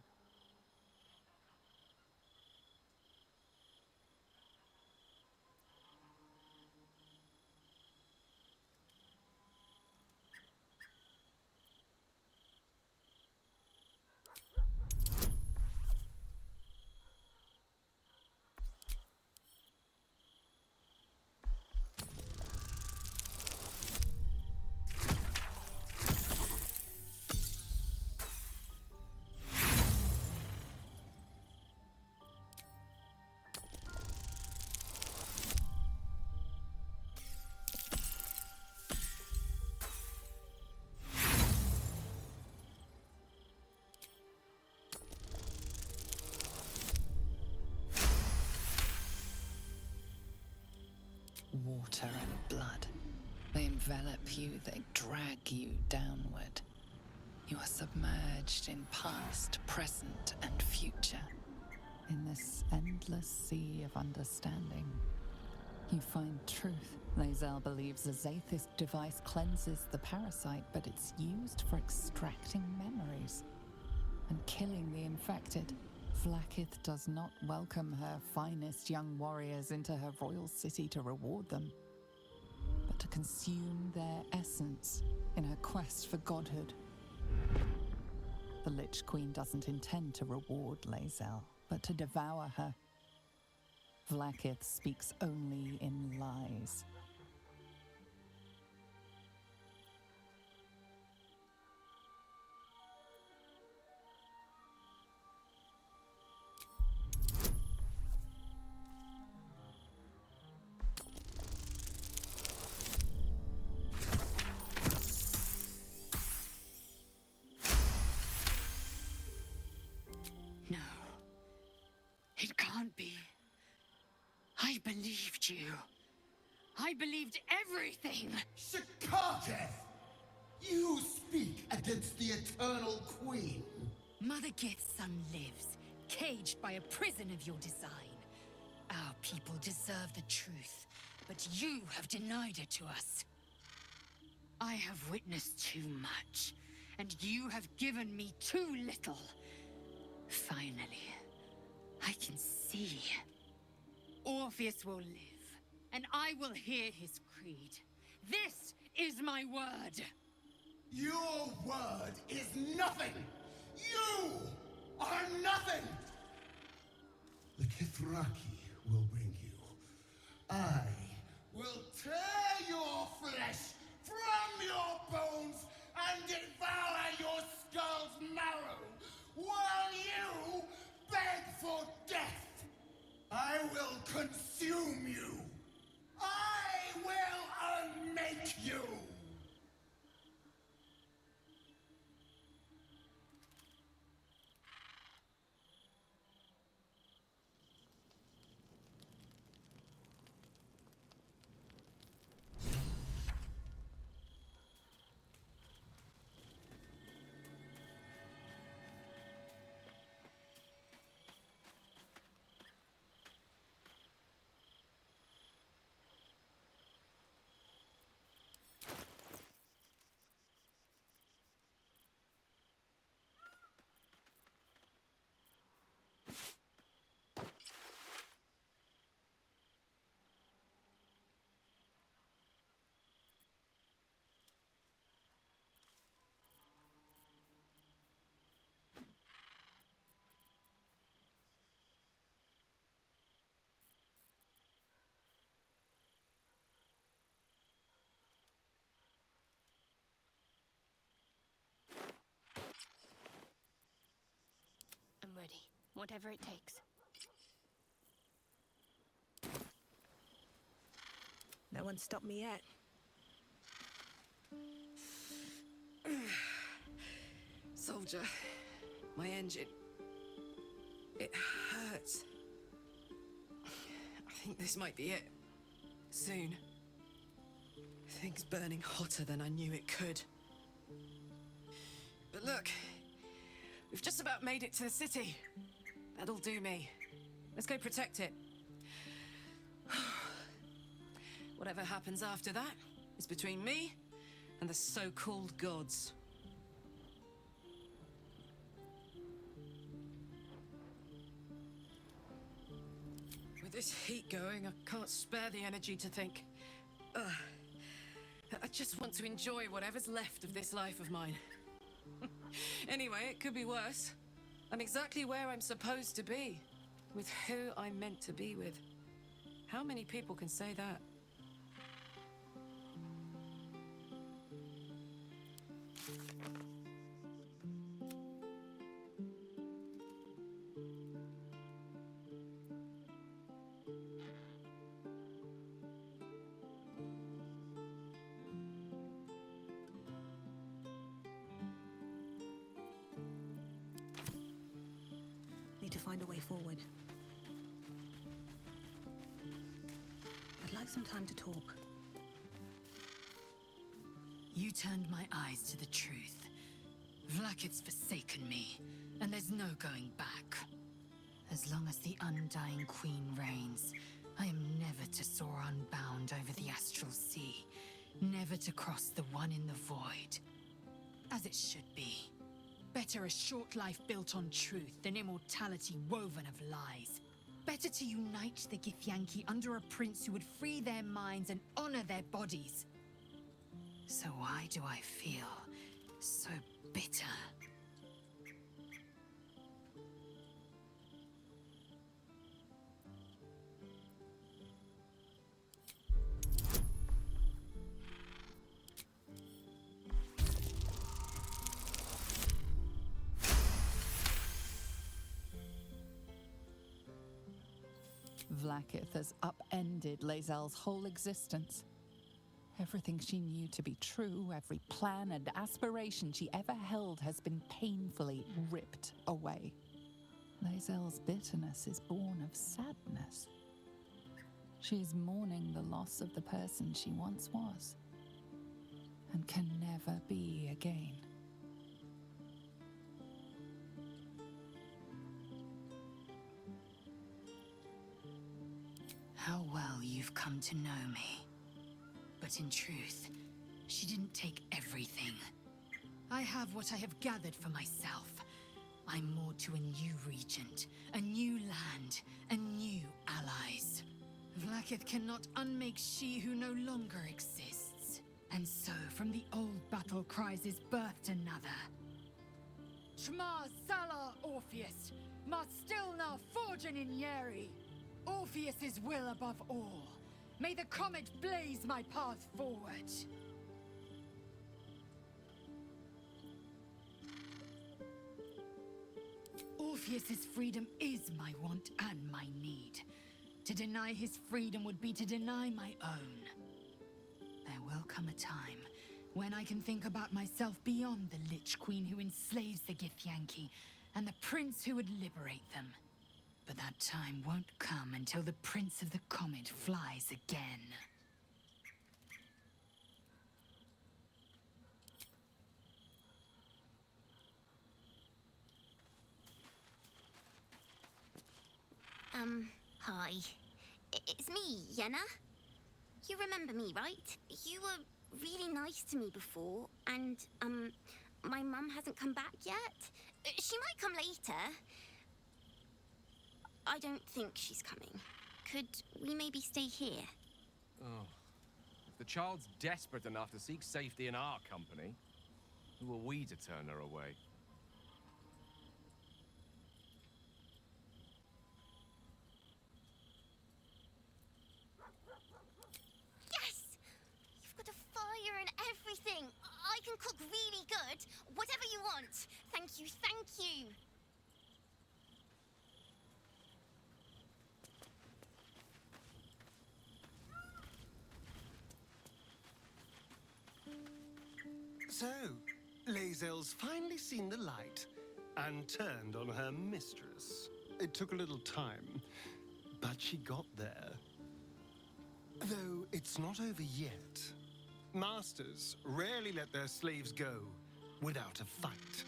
water and blood. They envelop you, they drag you downward. You are submerged in past, present, and future. In this endless sea of understanding, you find truth. Lae'zel believes the Zathis device cleanses the parasite, but it's used for extracting memories and killing the infected. Vlaakith does not welcome her finest young warriors into her royal city to reward them, but to consume their essence in her quest for godhood. The Lich Queen doesn't intend to reward Lae'zel, but to devour her. Vlaakith speaks only in lies. No. It can't be. I believed you. I believed everything. Shakateth! You speak against the Eternal Queen. Mother Gith's son lives, caged by a prison of your design. Our people deserve the truth, but you have denied it to us. I have witnessed too much, and you have given me too little. Finally, I can see. Orpheus will live, and I will hear his creed. This is my word. Your word is nothing! You are nothing! The Kithraki will bring you. I will tear your flesh from your bones and devour your skull's marrow while you beg for death. I will consume you. I will unmake you. I'm ready. Whatever it takes. No one stopped me yet. Soldier, my engine. It hurts. I think this might be it. Soon. Things burning hotter than I knew it could. But look, we've just about made it to the city. That'll do me. Let's go protect it. Whatever happens after that is between me and the so-called gods. With this heat going, I can't spare the energy to think. I just want to enjoy whatever's left of this life of mine. Anyway, it could be worse. I'm exactly where I'm supposed to be, with who I'm meant to be with. How many people can say that? Need to find a way forward. I'd like some time to talk. You turned my eyes to the truth. Vlakith's forsaken me, and there's no going back. As long as the Undying Queen reigns, I am never to soar unbound over the astral sea, never to cross the one in the void. As it should be. Better a short life built on truth than immortality woven of lies. Better to unite the Githyanki under a prince who would free their minds and honor their bodies. So why do I feel so bitter? Vlakith has upended Lae'zel's whole existence. Everything she knew to be true, every plan and aspiration she ever held has been painfully ripped away. Lae'zel's bitterness is born of sadness. She is mourning the loss of the person she once was, and can never be again. How well you've come to know me. But in truth, she didn't take everything. I have what I have gathered for myself. I'm moored to a new regent, a new land, and new allies. Vlakith cannot unmake she who no longer exists. And so, from the old battle cries is birthed another. Shma Salar Orpheus, Ma Stilna Forgin in Yeri. Orpheus's will above all. May the comet blaze my path forward. Orpheus's freedom is my want and my need. To deny his freedom would be to deny my own. There will come a time when I can think about myself beyond the Lich Queen who enslaves the Githyanki and the prince who would liberate them. But that time won't come until the Prince of the Comet flies again. Hi. It's me, Yenna. You remember me, right? You were really nice to me before, and, my mum hasn't come back yet. She might come later. I don't think she's coming. Could we maybe stay here? Oh. If the child's desperate enough to seek safety in our company, who are we to turn her away? Yes! You've got a fire and everything. I can cook really good. Whatever you want. Thank you, thank you. So, Lae'zel's finally seen the light and turned on her mistress. It took a little time, but she got there. Though it's not over yet. Masters rarely let their slaves go without a fight.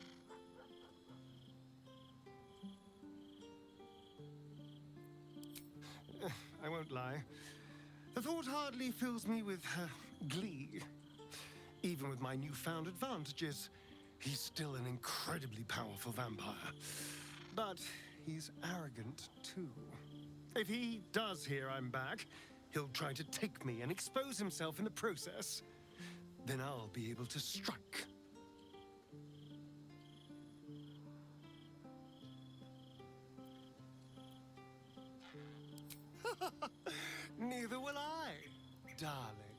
I won't lie. The thought hardly fills me with glee. Even with my newfound advantages, he's still an incredibly powerful vampire. But he's arrogant, too. If he does hear I'm back, he'll try to take me and expose himself in the process. Then I'll be able to strike. Neither will I, darling.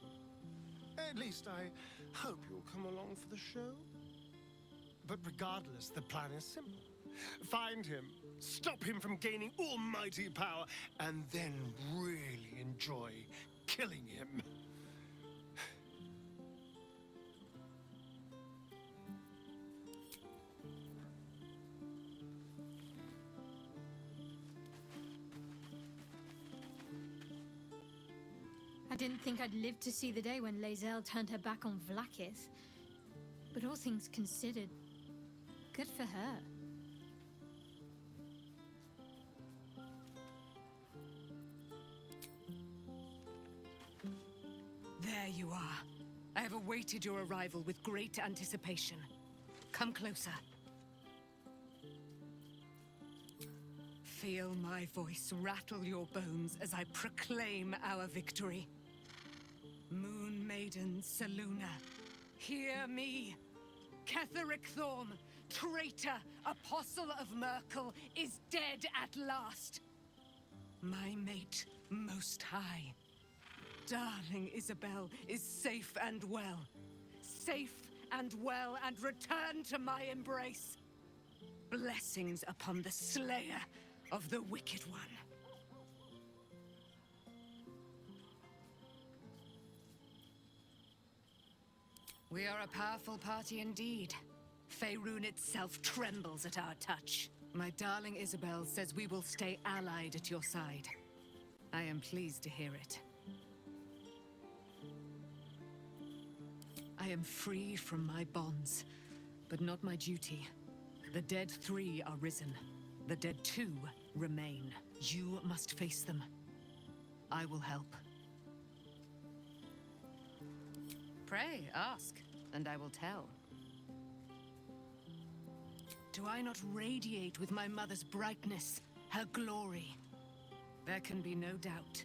At least I hope you'll come along for the show. But regardless, the plan is simple. Find him, stop him from gaining almighty power, and then really enjoy killing him. I didn't think I'd live to see the day when Lae'zel turned her back on Vlaakith. But all things considered, good for her. There you are. I have awaited your arrival with great anticipation. Come closer. Feel my voice rattle your bones as I proclaim our victory. Moon Maiden Selûne, hear me. Ketheric Thorm, traitor, apostle of Merkel, is dead at last. My mate, Most High. Darling Isabel is safe and well. Safe and well, and return to my embrace. Blessings upon the slayer of the Wicked One. We are a powerful party indeed. Faerun itself trembles at our touch. My darling Isabel says we will stay allied at your side. I am pleased to hear it. I am free from my bonds, but not my duty. The dead 3 are risen. The dead 2 remain. You must face them. I will help. Pray, ask, and I will tell. Do I not radiate with my mother's brightness, her glory? There can be no doubt.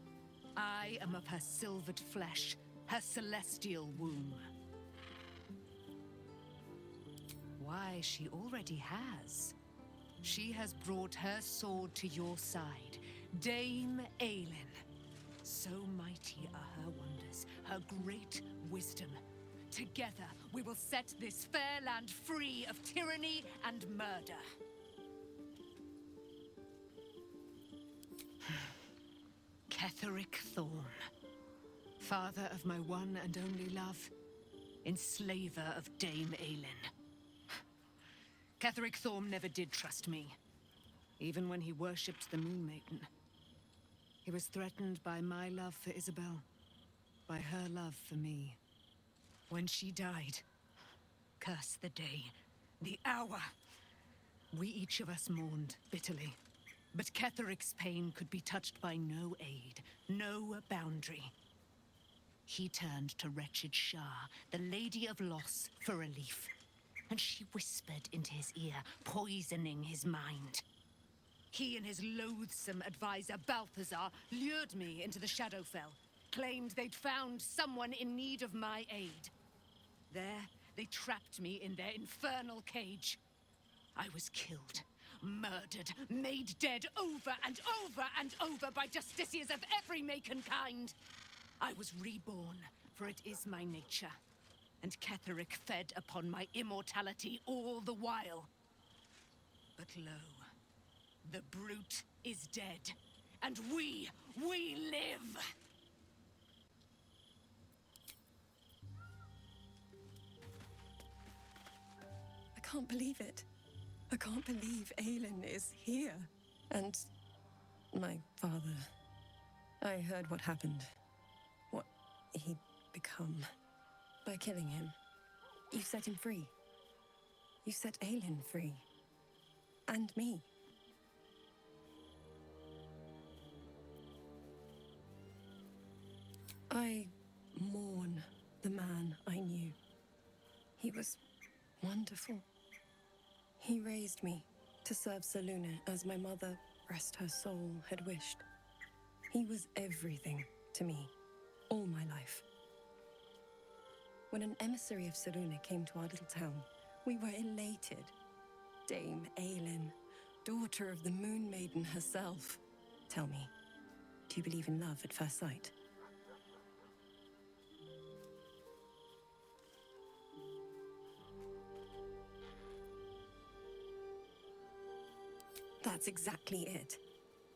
I am of her silvered flesh, her celestial womb. Why, she already has. She has brought her sword to your side, Dame Aelin. So mighty are her wonders, her great wisdom. Together, we will set this fair land free of tyranny and murder. Ketheric Thorm, father of my one and only love, enslaver of Dame Aelin. Ketheric Thorm never did trust me, even when he worshipped the Moon Maiden. He was threatened by my love for Isabel, by her love for me. When she died, curse the day, the hour. We each of us mourned bitterly, but Ketheric's pain could be touched by no aid, no boundary. He turned to wretched Shah, the Lady of Loss, for relief. And she whispered into his ear, poisoning his mind. He and his loathsome advisor, Balthazar, lured me into the Shadowfell, claimed they'd found someone in need of my aid. There, they trapped me in their infernal cage. I was killed, murdered, made dead over and over and over by justiciars of every make and kind. I was reborn, for it is my nature. And Ketheric fed upon my immortality all the while. But lo, the brute is dead, and we live! I can't believe it. I can't believe Aelin is here. And my father. I heard what happened. What he'd become. By killing him. You set him free. You set Aelin free. And me. I mourn the man I knew. He was wonderful. He raised me to serve Selûne as my mother, rest her soul, had wished. He was everything to me, all my life. When an emissary of Selûne came to our little town, we were elated. Dame Aelin, daughter of the Moon Maiden herself. Tell me, do you believe in love at first sight? That's exactly it.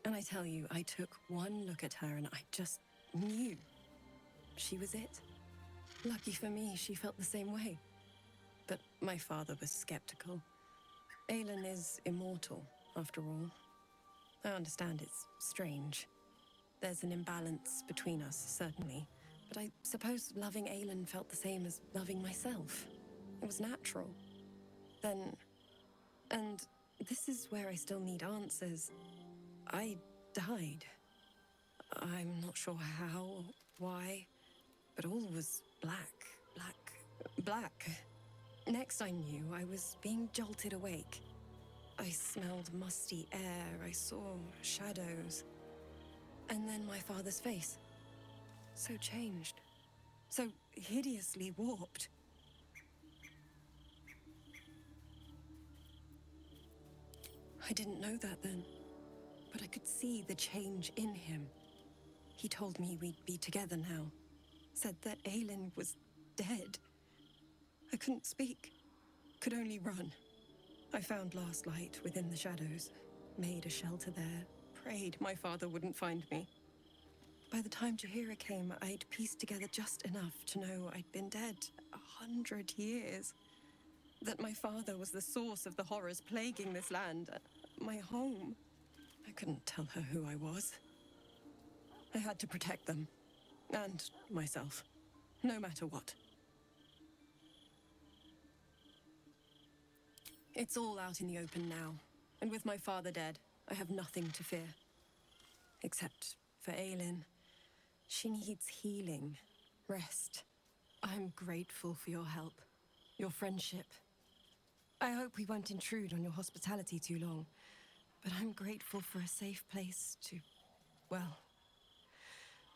And I tell you, I took one look at her and I just knew she was it. Lucky for me, she felt the same way. But my father was skeptical. Aelin is immortal, after all. I understand it's strange. There's an imbalance between us, certainly. But I suppose loving Aelin felt the same as loving myself. It was natural. Then... And this is where I still need answers. I died. I'm not sure how or why, but all was black. Next I knew, I was being jolted awake. I smelled musty air, I saw shadows. And then my father's face. So changed. So hideously warped. I didn't know that then, but I could see the change in him. He told me we'd be together now. Said that Aelin was dead. I couldn't speak. Could only run. I found last light within the shadows. Made a shelter there. Prayed my father wouldn't find me. By the time Jaheira came, I'd pieced together just enough to know I'd been dead 100 years. That my father was the source of the horrors plaguing this land. My home. I couldn't tell her who I was. I had to protect them. And myself. No matter what. It's all out in the open now. And with my father dead, I have nothing to fear. Except for Aelin. She needs healing. Rest. I'm grateful for your help. Your friendship. I hope we won't intrude on your hospitality too long. But I'm grateful for a safe place to... well...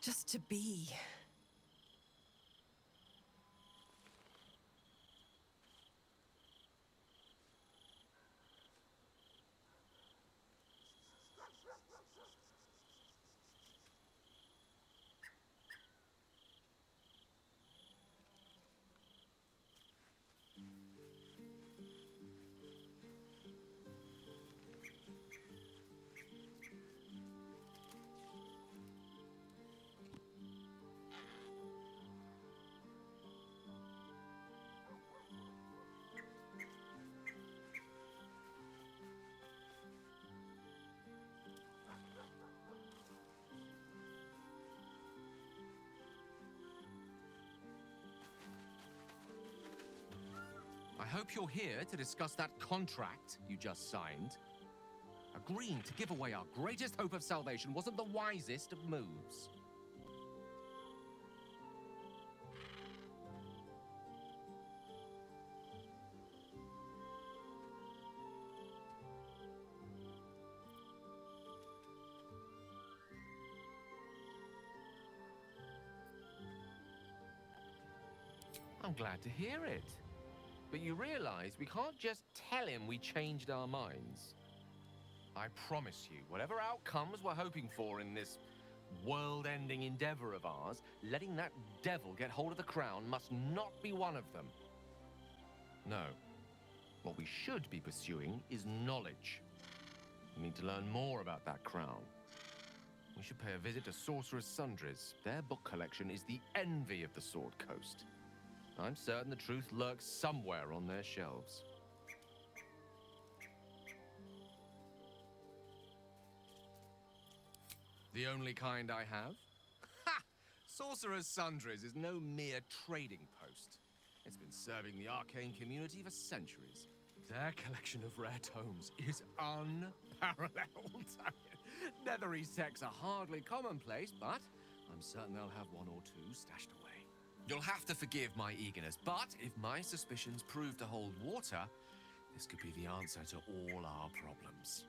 just to be. I hope you're here to discuss that contract you just signed. Agreeing to give away our greatest hope of salvation wasn't the wisest of moves. I'm glad to hear it. But you realize we can't just tell him we changed our minds. I promise you, whatever outcomes we're hoping for in this world-ending endeavor of ours, letting that devil get hold of the crown must not be one of them. No. What we should be pursuing is knowledge. We need to learn more about that crown. We should pay a visit to Sorcerer's Sundries. Their book collection is the envy of the Sword Coast. I'm certain the truth lurks somewhere on their shelves. The only kind I have? Ha! Sorcerer's Sundries is no mere trading post. It's been serving the arcane community for centuries. Their collection of rare tomes is unparalleled. Nethery sects are hardly commonplace, but I'm certain they'll have one or two stashed away. You'll have to forgive my eagerness, but if my suspicions prove to hold water, this could be the answer to all our problems.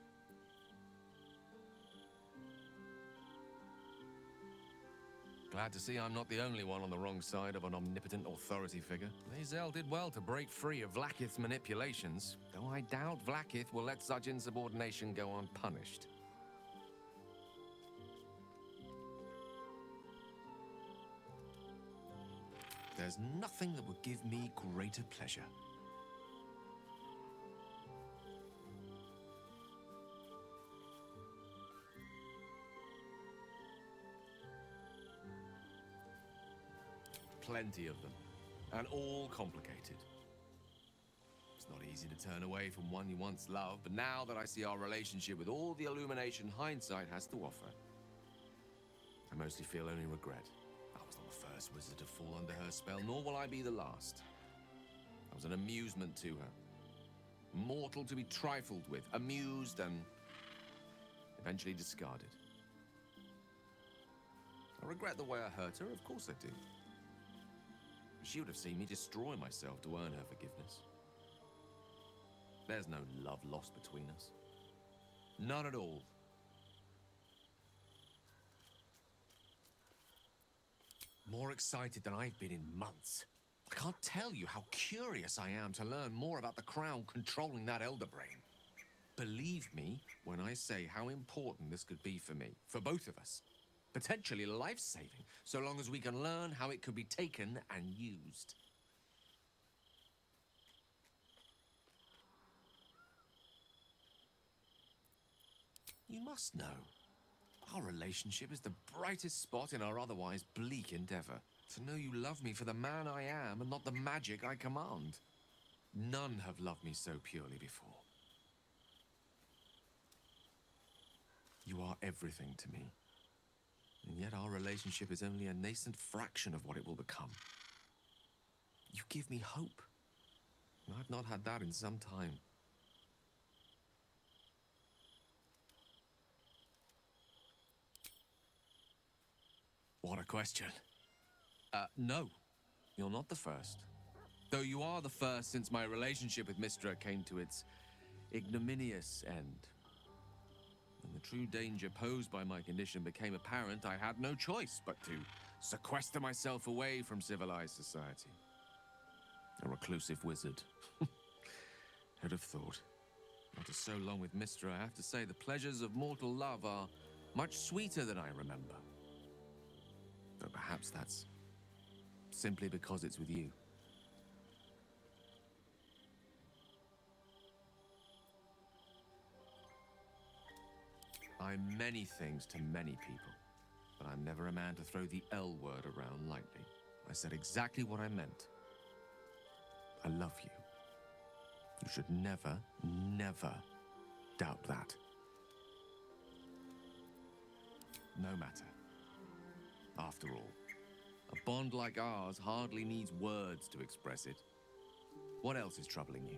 Glad to see I'm not the only one on the wrong side of an omnipotent authority figure. Lae'zel did well to break free of Vlaakith's manipulations, though I doubt Vlaakith will let such insubordination go unpunished. There's nothing that would give me greater pleasure. Plenty of them, and all complicated. It's not easy to turn away from one you once loved, but now that I see our relationship with all the illumination hindsight has to offer, I mostly feel only regret. I was not the first first wizard to fall under her spell, nor will I be the last. I was an amusement to her. Mortal to be trifled with, amused and eventually discarded. I regret the way I hurt her, of course I do. She would have seen me destroy myself to earn her forgiveness. There's no love lost between us. None at all. More excited than I've been in months. I can't tell you how curious I am to learn more about the crown controlling that elder brain. Believe me when I say how important this could be for me, for both of us. Potentially life-saving, so long as we can learn how it could be taken and used. You must know, our relationship is the brightest spot in our otherwise bleak endeavor. To know you love me for the man I am and not the magic I command. None have loved me so purely before. You are everything to me. And yet our relationship is only a nascent fraction of what it will become. You give me hope. And I've not had that in some time. What a question. No. You're not the first. Though you are the first since my relationship with Mistra came to its ignominious end. When the true danger posed by my condition became apparent, I had no choice but to sequester myself away from civilized society. A reclusive wizard. Who'd have thought? After so long with Mistra, I have to say the pleasures of mortal love are much sweeter than I remember. Though perhaps that's simply because it's with you. I'm many things to many people, but I'm never a man to throw the L word around lightly. I said exactly what I meant. I love you. You should never, never doubt that. No matter. After all, a bond like ours hardly needs words to express it. What else is troubling you?